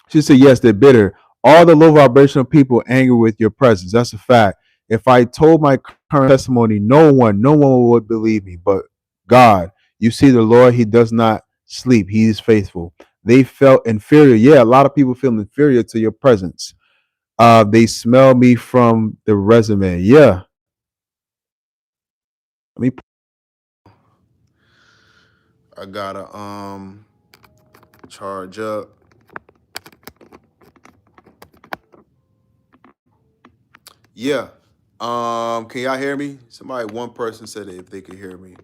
she said, yes, they're bitter. All the low vibrational people angry with your presence. That's a fact. If I told my current testimony, no one would believe me. But God, you see, the Lord, He does not sleep. He is faithful. They felt inferior. Yeah, a lot of people feel inferior to your presence. They smell me from the resume. Yeah. Let me, I gotta charge up. Yeah. Can y'all hear me? Somebody, one person said it if they could hear me.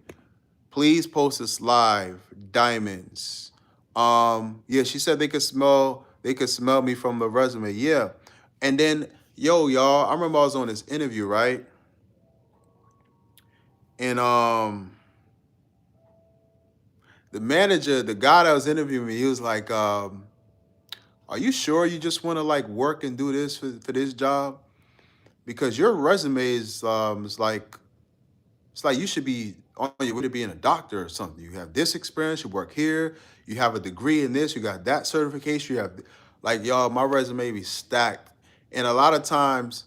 Please post this live. Diamonds. Yeah, she said they could smell me from the resume. Yeah. And then, yo, y'all, I remember I was on this interview, right? And the manager, the guy that was interviewing me, he was like, are you sure you just want to like work and do this for this job? Because your resume is like you should be on your way to being a doctor or something. You have this experience, you work here, you have a degree in this, you got that certification, you have like y'all, my resume be stacked. And a lot of times,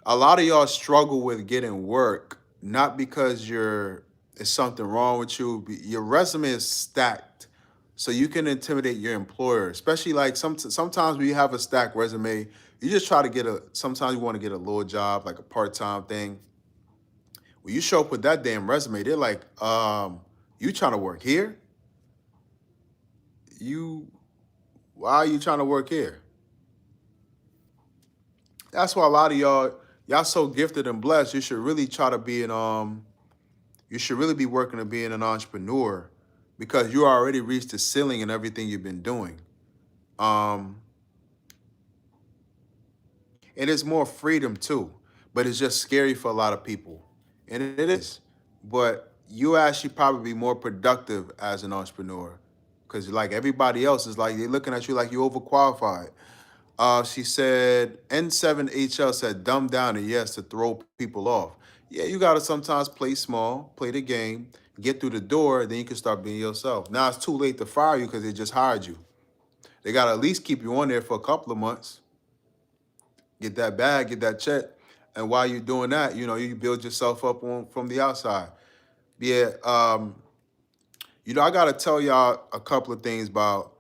a lot of y'all struggle with getting work, not because you're it's something wrong with you. Your resume is stacked. So you can intimidate your employer, especially like sometimes when you have a stacked resume, you just try to get sometimes you want to get a little job, like a part-time thing. When you show up with that damn resume, they're like, you trying to work here? You Why are you trying to work here? That's why a lot of y'all so gifted and blessed. You should really try to be you should really be working to being an entrepreneur because you already reached the ceiling in everything you've been doing. Um, and it's more freedom too, but it's just scary for a lot of people. And it is. But you actually probably be more productive as an entrepreneur because like everybody else is like they're looking at you like you overqualified. She said N7HL said dumb down and yes to throw people off. Yeah, you gotta sometimes play small, play the game, get through the door, then you can start being yourself. Now it's too late to fire you because they just hired you. They gotta at least keep you on there for a couple of months, get that bag, get that check, and while you're doing that, you know you build yourself up from the outside. Yeah, I gotta tell y'all a couple of things about.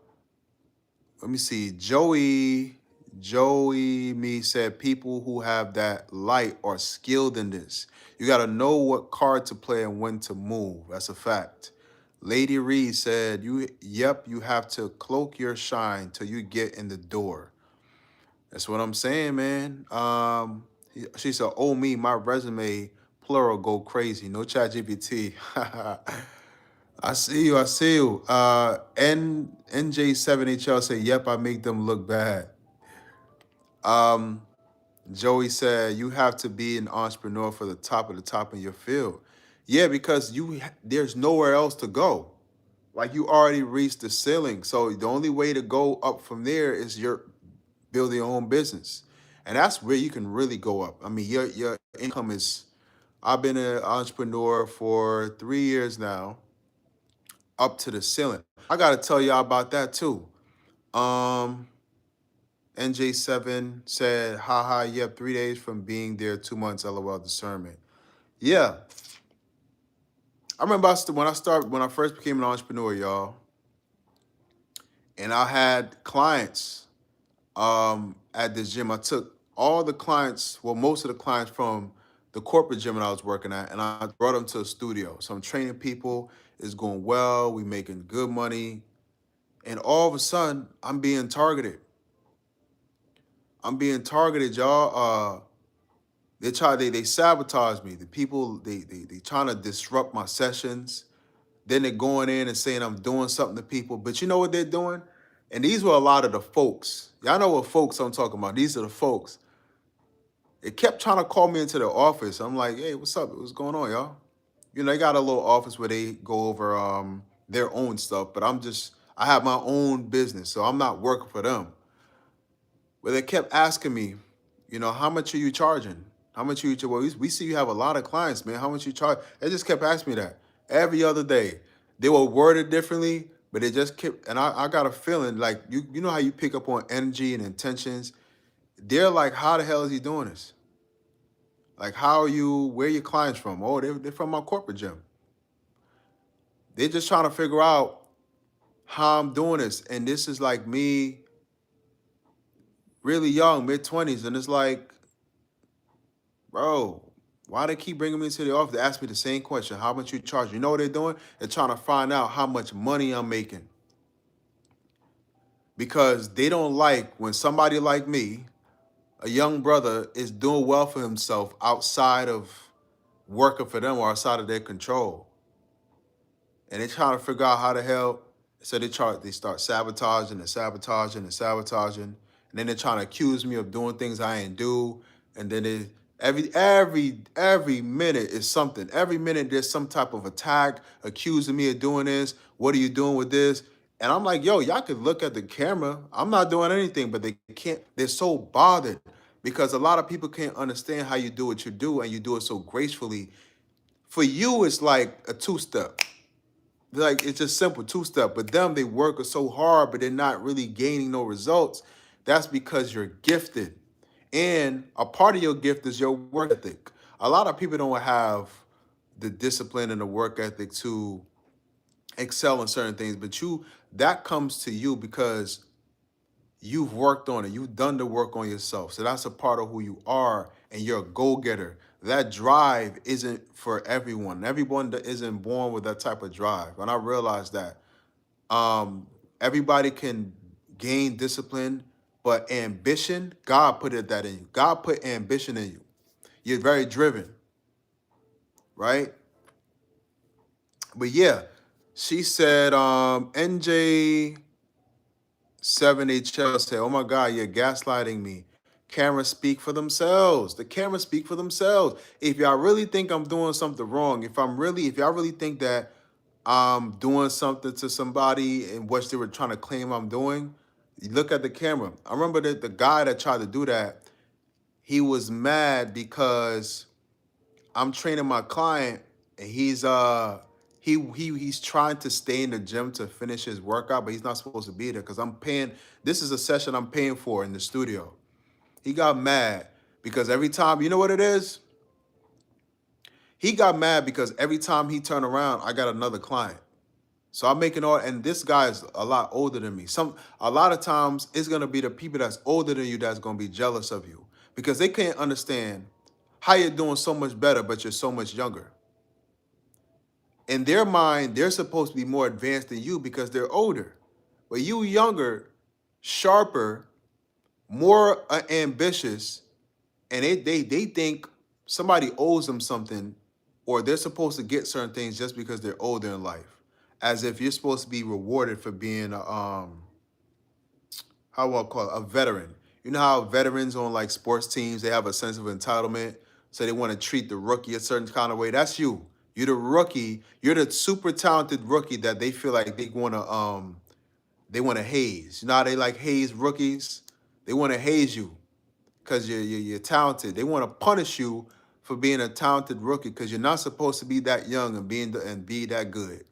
Let me see, Joey. Joey Me said people who have that light are skilled in this. You got to know what card to play and when to move. That's a fact. Lady Reed said, you have to cloak your shine till you get in the door. That's what I'm saying, man. She said, "Oh me, my resume plural go crazy. No chat GPT." I see you. I see you. NJ7HL say, "Yep, I make them look bad." Um, Joey said, "You have to be an entrepreneur for the top in your field." Yeah, because there's nowhere else to go. Like you already reached the ceiling, so the only way to go up from there is your build your own business, and that's where you can really go up. I mean, your income is. I've been an entrepreneur for 3 years now, up to the ceiling. I got to tell y'all about that too. Um, NJ7 said, haha, yep, 3 days from being there, 2 months, LOL discernment. Yeah. I remember when I first became an entrepreneur, y'all, and I had clients at this gym. I took all the clients, well, most of the clients from the corporate gym that I was working at, and I brought them to a studio. So I'm training people, it's going well, we making good money, and all of a sudden, I'm being targeted. I'm being targeted, y'all. They sabotage me. The people they trying to disrupt my sessions. Then they're going in and saying I'm doing something to people. But you know what they're doing? And these were a lot of the folks. Y'all know what folks I'm talking about. These are the folks. They kept trying to call me into their office. I'm like, hey, what's up? What's going on, y'all? You know, they got a little office where they go over their own stuff, but I have my own business, so I'm not working for them. But they kept asking me, how much are you charging? How much are you charging? Well, we see you have a lot of clients, man. How much you charge? They just kept asking me that every other day. They were worded differently, but they just kept, and I got a feeling like, you know how you pick up on energy and intentions? They're like, how the hell is he doing this? Like, where are your clients from? Oh, they're from my corporate gym. They're just trying to figure out how I'm doing this. And this is like me really young, mid-20s. And it's like, bro, why they keep bringing me to the office to ask me the same question? How much you charge? You know what they're doing? They're trying to find out how much money I'm making. Because they don't like when somebody like me, a young brother, is doing well for himself outside of working for them or outside of their control. And they're trying to figure out how the hell. So they start sabotaging and sabotaging and sabotaging, and then they're trying to accuse me of doing things I ain't do. And then every minute is something. Every minute there's some type of attack accusing me of doing this. What are you doing with this? And I'm like, yo, y'all could look at the camera. I'm not doing anything, but they can't. They're so bothered because a lot of people can't understand how you do what you do, and you do it so gracefully. For you, it's like a two-step. Like it's just simple two-step. But them, they work so hard, but they're not really gaining no results. That's because you're gifted. And a part of your gift is your work ethic. A lot of people don't have the discipline and the work ethic to excel in certain things, but that comes to you because you've worked on it. You've done the work on yourself. So that's a part of who you are, and you're a go-getter. That drive isn't for everyone. Everyone that isn't born with that type of drive. And I realized that everybody can gain discipline, but ambition, God put that in you. God put ambition in you. You're very driven, right? But yeah, she said, NJ7HL said, oh my God, you're gaslighting me. Cameras speak for themselves. The cameras speak for themselves. If y'all really think I'm doing something wrong, if y'all really think that I'm doing something to somebody in which they were trying to claim I'm doing, you look at the camera. I remember that the guy that tried to do that, he was mad because I'm training my client, and he's trying to stay in the gym to finish his workout, but he's not supposed to be there because I'm paying. This is a session I'm paying for in the studio. He got mad because every time, you know what it is? He got mad because every time he turned around, I got another client. So I'm making all, and this guy is a lot older than me. A lot of times it's gonna be the people that's older than you that's gonna be jealous of you because they can't understand how you're doing so much better, but you're so much younger. In their mind, they're supposed to be more advanced than you because they're older. But you younger, sharper, more ambitious, and they think somebody owes them something, or they're supposed to get certain things just because they're older in life, as if you're supposed to be rewarded for being how will I call it, a veteran. You know how veterans on like sports teams, they have a sense of entitlement, so they want to treat the rookie a certain kind of way. That's you. You're the rookie. You're the super talented rookie that they feel like they want to haze. You know how they like haze rookies? They want to haze you because you're talented. They want to punish you for being a talented rookie because you're not supposed to be that young and be that good.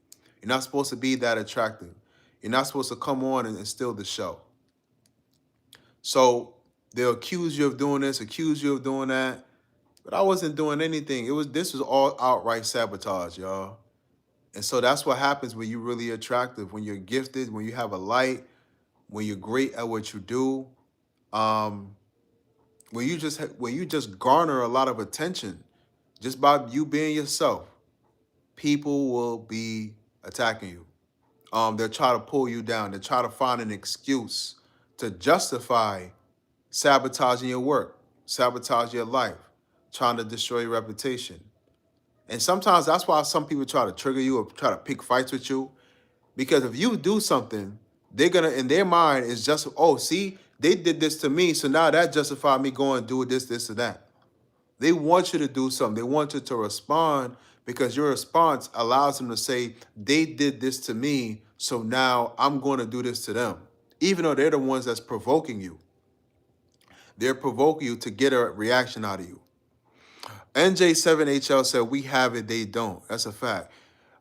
You're not supposed to be that attractive. You're not supposed to come on and steal the show. So they'll accuse you of doing this, accuse you of doing that. But I wasn't doing anything. This was all outright sabotage, y'all. And so that's what happens when you're really attractive, when you're gifted, when you have a light, when you're great at what you do, um, when you just garner a lot of attention just by you being yourself. People will be attacking you. They'll try to pull you down. They'll try to find an excuse to justify sabotaging your work, sabotage your life, trying to destroy your reputation. And sometimes that's why some people try to trigger you or try to pick fights with you. Because if you do something, they're gonna in their mind is just, oh, see, they did this to me, so now that justified me going and do this, this, or that. They want you to do something. They want you to respond because your response allows them to say, they did this to me, so now I'm going to do this to them. Even though they're the ones that's provoking you. They're provoking you to get a reaction out of you. NJ7HL said, we have it, they don't. That's a fact.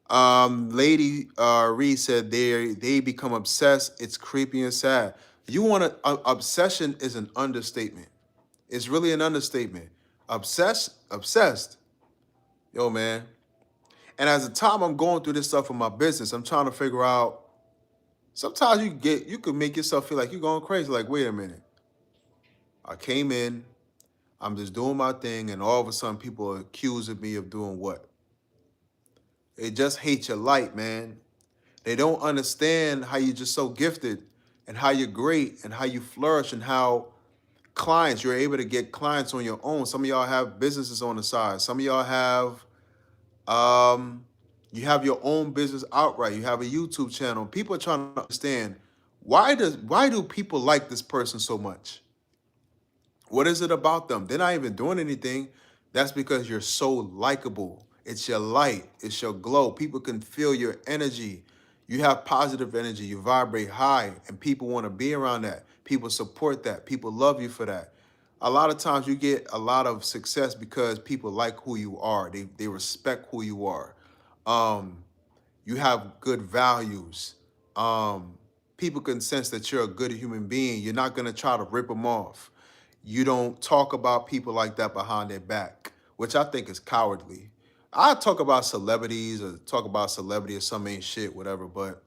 Lady Reed said they become obsessed. It's creepy and sad. You want to obsession is an understatement. It's really an understatement. Obsessed. Yo, man. And as the time I'm going through this stuff in my business, I'm trying to figure out. Sometimes you could make yourself feel like you're going crazy. Like, wait a minute. I came in, I'm just doing my thing, and all of a sudden people are accusing me of doing what? They just hate your light, man. They don't understand how you're just so gifted and how you're great and how you flourish and how you're able to get clients on your own. Some of y'all have businesses on the side. Some of y'all have you have your own business outright. You have a YouTube channel. People are trying to understand why do people like this person so much? What is it about them? They're not even doing anything. That's because you're so likable. It's your light. It's your glow. People can feel your energy. You have positive energy. You vibrate high, and people want to be around that. People support that. People love you for that. A lot of times you get a lot of success because people like who you are. They respect who you are. Um, you have good values. Um, People can sense that you're a good human being. You're not going to try to rip them off. You don't talk about people like that behind their back, which I think is cowardly. I talk about celebrities or talk about celebrity or some ain't shit, whatever. But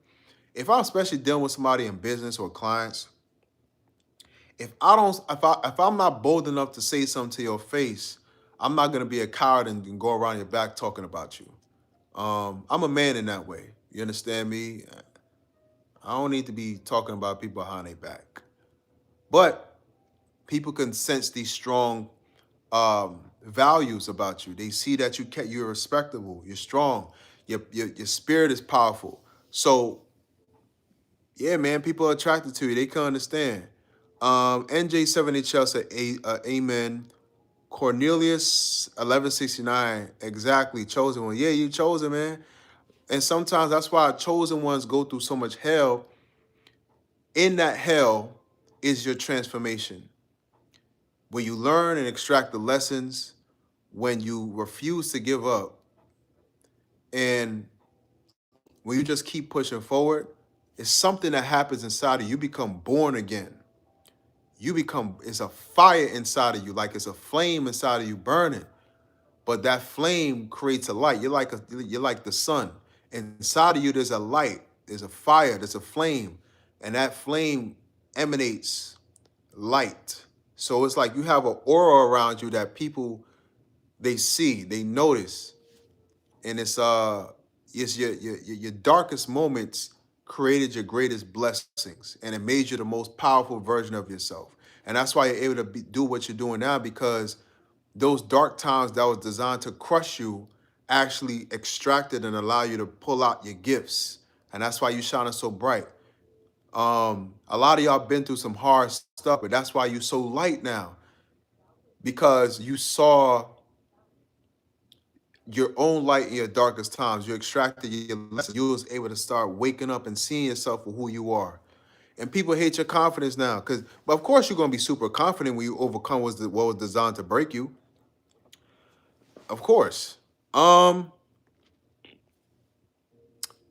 if I'm especially dealing with somebody in business or clients, if I'm not bold enough to say something to your face, I'm not gonna be a coward and go around your back talking about you. I'm a man in that way. You understand me? I don't need to be talking about people behind their back. But people can sense these strong values about you. They see that you're respectable, you're strong, your spirit is powerful. So yeah, man, people are attracted to you. They can understand. NJ7HL said, amen. Cornelius 1169, exactly, chosen one. Yeah, you chosen, man. And sometimes that's why chosen ones go through so much hell. In that hell is your transformation. When you learn and extract the lessons, when you refuse to give up, and when you just keep pushing forward, it's something that happens inside of you. You become born again. It's a fire inside of you, like it's a flame inside of you burning. But that flame creates a light. You're like the sun. Inside of you, there's a light, there's a fire, there's a flame, and that flame emanates light. So it's like you have an aura around you that people they see, they notice, and it's your darkest moments created your greatest blessings, and it made you the most powerful version of yourself. And that's why you're able to do what you're doing now because those dark times that was designed to crush you actually extracted and allow you to pull out your gifts. And that's why you shining so bright. A lot of y'all been through some hard stuff, but that's why you so light now because you saw your own light in your darkest times. You extracted your lessons. You was able to start waking up and seeing yourself for who you are. And people hate your confidence now, but of course you're gonna be super confident when you overcome what was designed to break you. Of course. Um,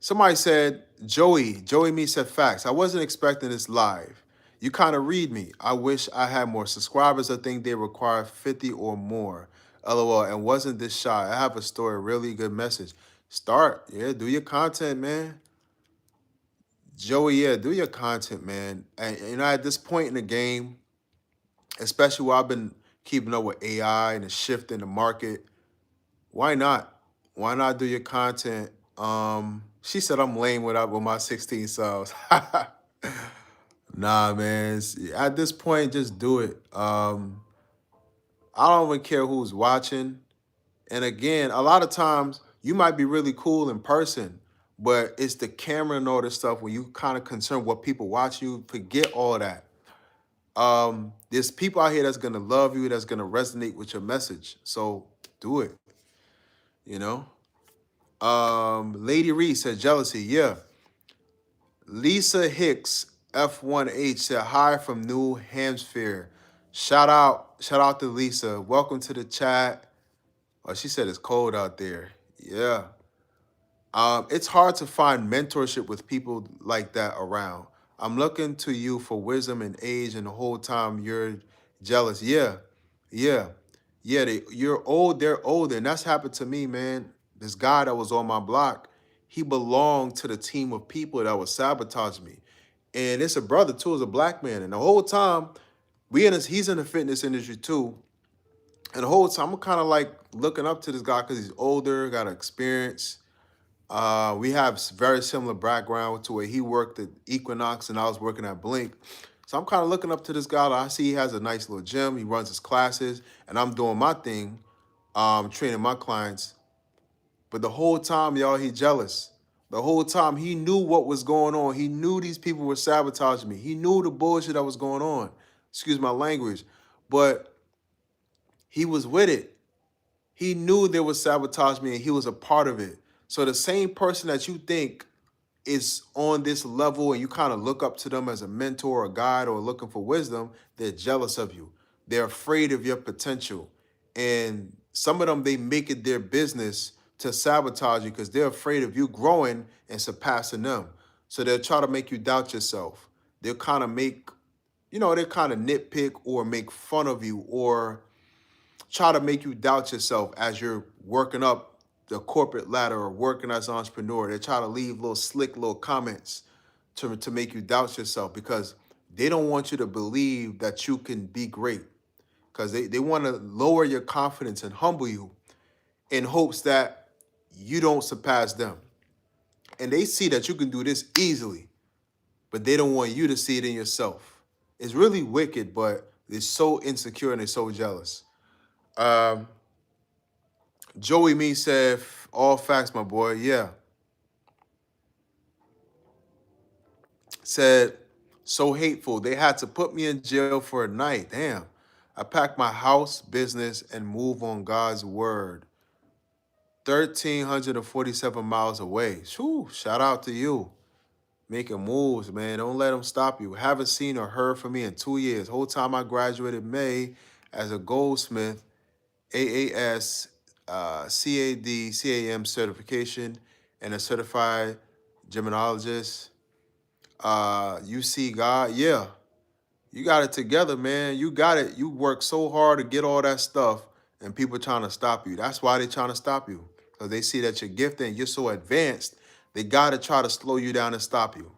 Somebody said, Joey me said facts. I wasn't expecting this live. You kind of read me. I wish I had more subscribers. I think they require 50 or more. LOL. And wasn't this shy. I have a story, really good message. Start. Yeah, do your content, man. Joey, yeah, do your content, man. And at this point in the game, especially where I've been keeping up with AI and the shift in the market, why not? Why not do your content? She said I'm lame with my 16 subs. Nah, man. At this point, just do it. I don't even care who's watching. And again, a lot of times you might be really cool in person, but it's the camera and all this stuff when you kind of concerned what people watch you. Forget all that. There's people out here that's gonna love you, that's gonna resonate with your message. So do it. You know. Lady Reed said jealousy. Yeah. Lisa Hicks F1H said hi from New Hampshire. Shout out to Lisa. Welcome to the chat. Oh, she said it's cold out there. Yeah. It's hard to find mentorship with people like that around. I'm looking to you for wisdom and age, and the whole time you're jealous. Yeah, yeah, yeah. You're old. They're older, and that's happened to me, man. This guy that was on my block, he belonged to the team of people that would sabotage me, and it's a brother too, is a black man, and the whole time he's in the fitness industry too, and the whole time I'm kind of like looking up to this guy because he's older, got experience. We have very similar background to where he worked at Equinox and I was working at Blink. So I'm kind of looking up to this guy. I see he has a nice little gym. He runs his classes and I'm doing my thing, training my clients. But the whole time, y'all, he jealous. The whole time he knew what was going on. He knew these people were sabotaging me. He knew the bullshit that was going on. Excuse my language. But he was with it. He knew there was sabotage me and he was a part of it. So the same person that you think is on this level and you kind of look up to them as a mentor or guide or looking for wisdom, they're jealous of you. They're afraid of your potential. And some of them, they make it their business to sabotage you because they're afraid of you growing and surpassing them. So they'll try to make you doubt yourself. They'll kind of they'll kind of nitpick or make fun of you or try to make you doubt yourself as you're working up the corporate ladder or working as an entrepreneur. They try to leave little slick little comments to make you doubt yourself because they don't want you to believe that you can be great because they want to lower your confidence and humble you in hopes that you don't surpass them. And they see that you can do this easily, but they don't want you to see it in yourself. It's really wicked, but they're so insecure and they're so jealous. Joey Me said, all facts, my boy. Yeah. Said, so hateful. They had to put me in jail for a night. Damn. I packed my house, business, and move on God's word. 1,347 miles away. Whew, shout out to you. Making moves, man. Don't let them stop you. Haven't seen or heard from me in 2 years. Whole time I graduated May as a goldsmith, AAS, CAD, CAM certification, and a certified gemologist. You see God, yeah, you got it together, man. You got it. You work so hard to get all that stuff, and people trying to stop you. That's why they trying to stop you because they see that you're gifted and you're so advanced They got to try to slow you down and stop you.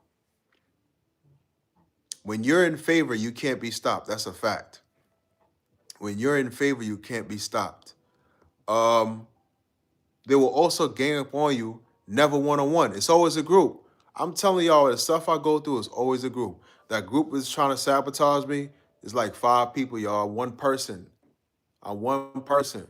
When you're in favor, you can't be stopped. That's a fact. When you're in favor, you can't be stopped. Um, they will also gang up on you, never one on one. It's always a group. I'm telling y'all, the stuff I go through is always a group. That group is trying to sabotage me. It's like 5 people, y'all. One person. I'm one person.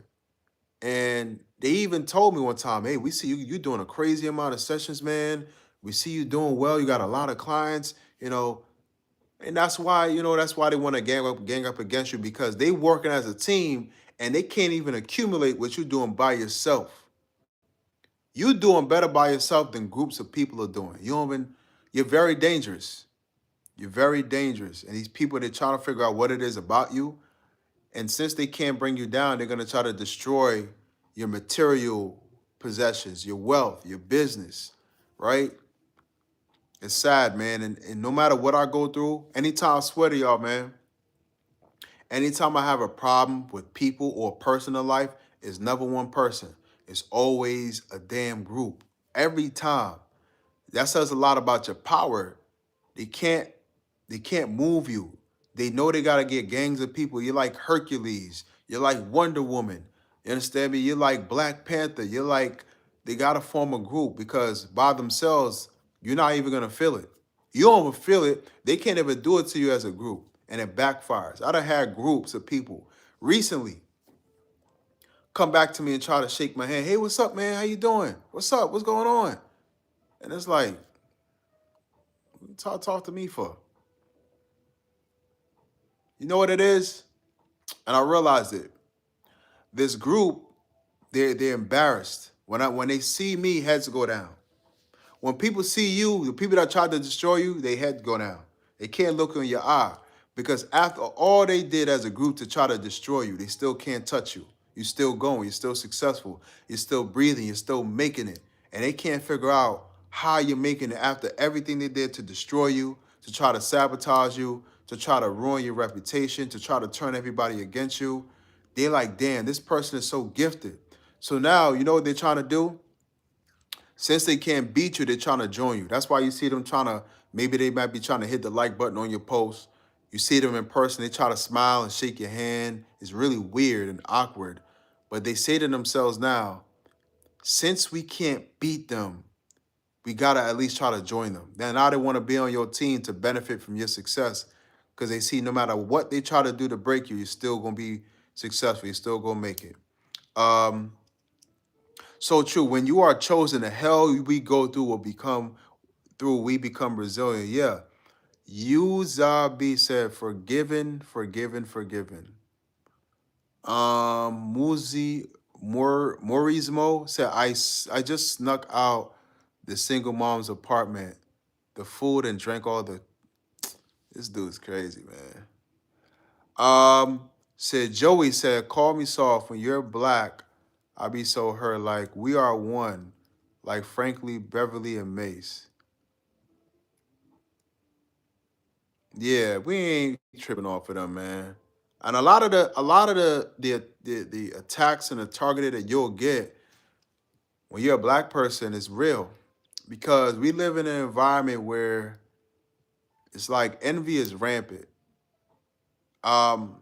And they even told me one time, hey, we see you doing a crazy amount of sessions, man. We see you doing well. You got a lot of clients, and that's why, that's why they want to gang up against you, because they working as a team and they can't even accumulate what you're doing by yourself. You're doing better by yourself than groups of people are doing. You're very dangerous. You're very dangerous. And these people, they're trying to figure out what it is about you. And since they can't bring you down, they're going to try to destroy your material possessions, your wealth, your business, right? It's sad, man. And no matter what I go through, anytime I swear to y'all, man, anytime I have a problem with people or a person in life, it's never one person. It's always a damn group. Every time. That says a lot about your power. They can't they can't move you. They know they gotta get gangs of people. You're like Hercules. You're like Wonder Woman. You understand me? You're like Black Panther. You're like, they gotta form a group, because by themselves, you're not even gonna feel it. You don't even feel it. They can't even do it to you as a group. And it backfires. I done had groups of people recently come back to me and try to shake my hand. Hey, what's up, man? How you doing? What's up? What's going on? And it's like, talk to me for. You know what it is? And I realized it. This group, they're embarrassed. When they see me, heads go down. When people see you, the people that tried to destroy you, they heads go down. They can't look in your eye, because after all they did as a group to try to destroy you, they still can't touch you. You're still going. You're still successful. You're still breathing. You're still making it. And they can't figure out how you're making it after everything they did to destroy you, to try to sabotage you, to try to ruin your reputation, to try to turn everybody against you. They're like, damn, this person is so gifted. So now, you know what they're trying to do? Since they can't beat you, they're trying to join you. That's why you see them trying to, maybe they might be trying to hit the like button on your post. You see them in person, they try to smile and shake your hand. It's really weird and awkward. But they say to themselves now, since we can't beat them, we got to at least try to join them. Now they want to be on your team to benefit from your success, because they see no matter what they try to do to break you, you're still going to be successful. You're still going to make it. So true. When you are chosen, the hell we go through we become resilient. Yeah. You Zabi said forgiven, forgiven, forgiven. Muzi Morismo said I just snuck out the single mom's apartment, the food, and drank all the. This dude's crazy, man. Said Joey said, call me soft when you're black. I be so hurt. Like we are one, like frankly Beverly and Mace. Yeah, we ain't tripping off of them, man. And a lot of the attacks and the targeted that you'll get when you're a black person is real, because we live in an environment where it's like envy is rampant. Um,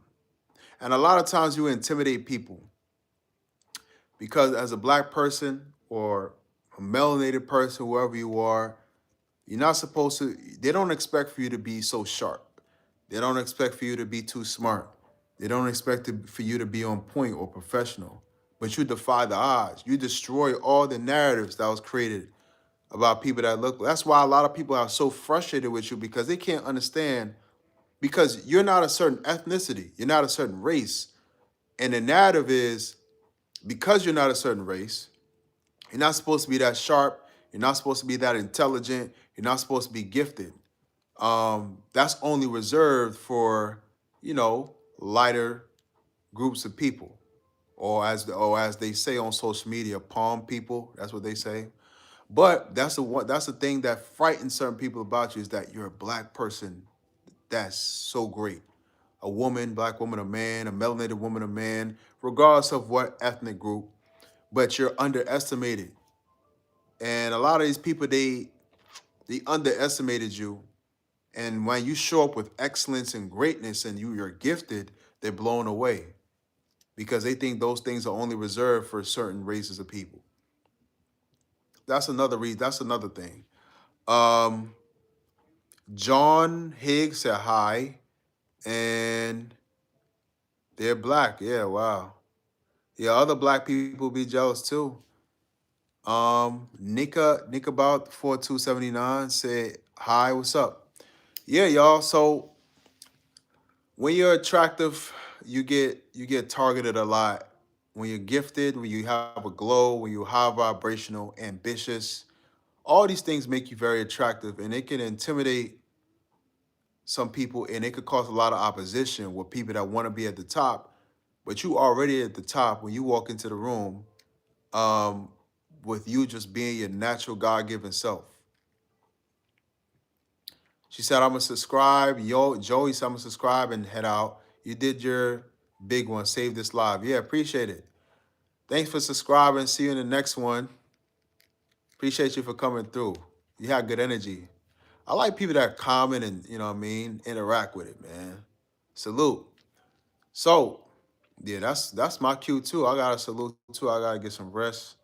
and a lot of times you intimidate people, because as a black person or a melanated person, whoever you are, you're not supposed to, they don't expect for you to be so sharp. They don't expect for you to be too smart. They don't expect for you to be on point or professional. But you defy the odds. You destroy all the narratives that was created about people that look. That's why a lot of people are so frustrated with you, because they can't understand, because you're not a certain ethnicity. You're not a certain race. And the narrative is, because you're not a certain race, you're not supposed to be that sharp. You're not supposed to be that intelligent. You're not supposed to be gifted. That's only reserved for, lighter groups of people, or as they say on social media, palm people. That's what they say. But that's the thing that frightens certain people about you, is that you're a black person. That's so great. A woman, black woman, a man, a melanated woman, a man, regardless of what ethnic group, but you're underestimated And a lot of these people, they underestimated you. And when you show up with excellence and greatness and you're gifted, they're blown away because they think those things are only reserved for certain races of people. That's another reason. That's another thing. Um, John Higgs said hi, and they're black. Yeah, wow. Yeah, other black people be jealous too. Nika about 4279 said hi. What's up? Yeah, y'all. So when you're attractive, you get targeted a lot. When you're gifted, when you have a glow, when you're high vibrational, ambitious, all these things make you very attractive, and it can intimidate some people, and it could cause a lot of opposition with people that want to be at the top, but you already at the top when you walk into the room, um, with you just being your natural God-given self. She said, "I'm gonna subscribe." Yo, Joey said, "I'm gonna subscribe and head out." You did your big one. Save this live. Yeah, appreciate it. Thanks for subscribing. See you in the next one. Appreciate you for coming through. You had good energy. I like people that comment and interact with it, man. Salute. So, yeah, that's my cue too. I gotta salute too. I gotta get some rest.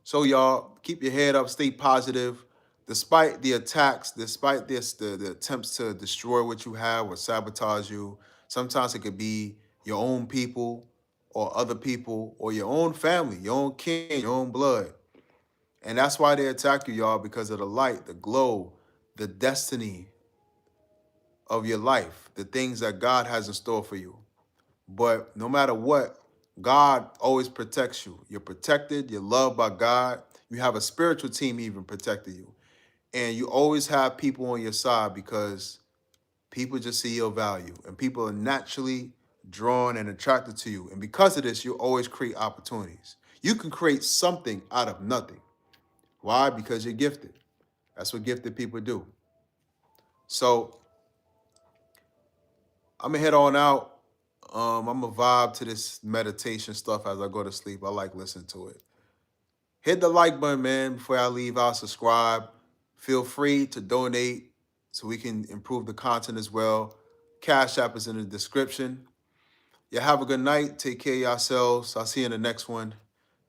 So y'all, keep your head up, stay positive. Despite the attacks, despite the attempts to destroy what you have or sabotage you, sometimes it could be your own people or other people or your own family, your own kin, your own blood. And that's why they attack you, y'all, because of the light, the glow, the destiny of your life, the things that God has in store for you. But no matter what, God always protects you. You're protected. You're loved by God. You have a spiritual team even protecting you. And you always have people on your side because people just see your value. And people are naturally drawn and attracted to you. And because of this, you always create opportunities. You can create something out of nothing. Why? Because you're gifted. That's what gifted people do. So I'm gonna head on out. I'm gonna vibe to this meditation stuff as I go to sleep. I like listening to it. Hit the like button, man, before I leave out. Subscribe. Feel free to donate so we can improve the content as well. Cash App is in the description. Yeah, have a good night. Take care of yourselves. I'll see you in the next one.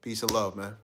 Peace and love, man.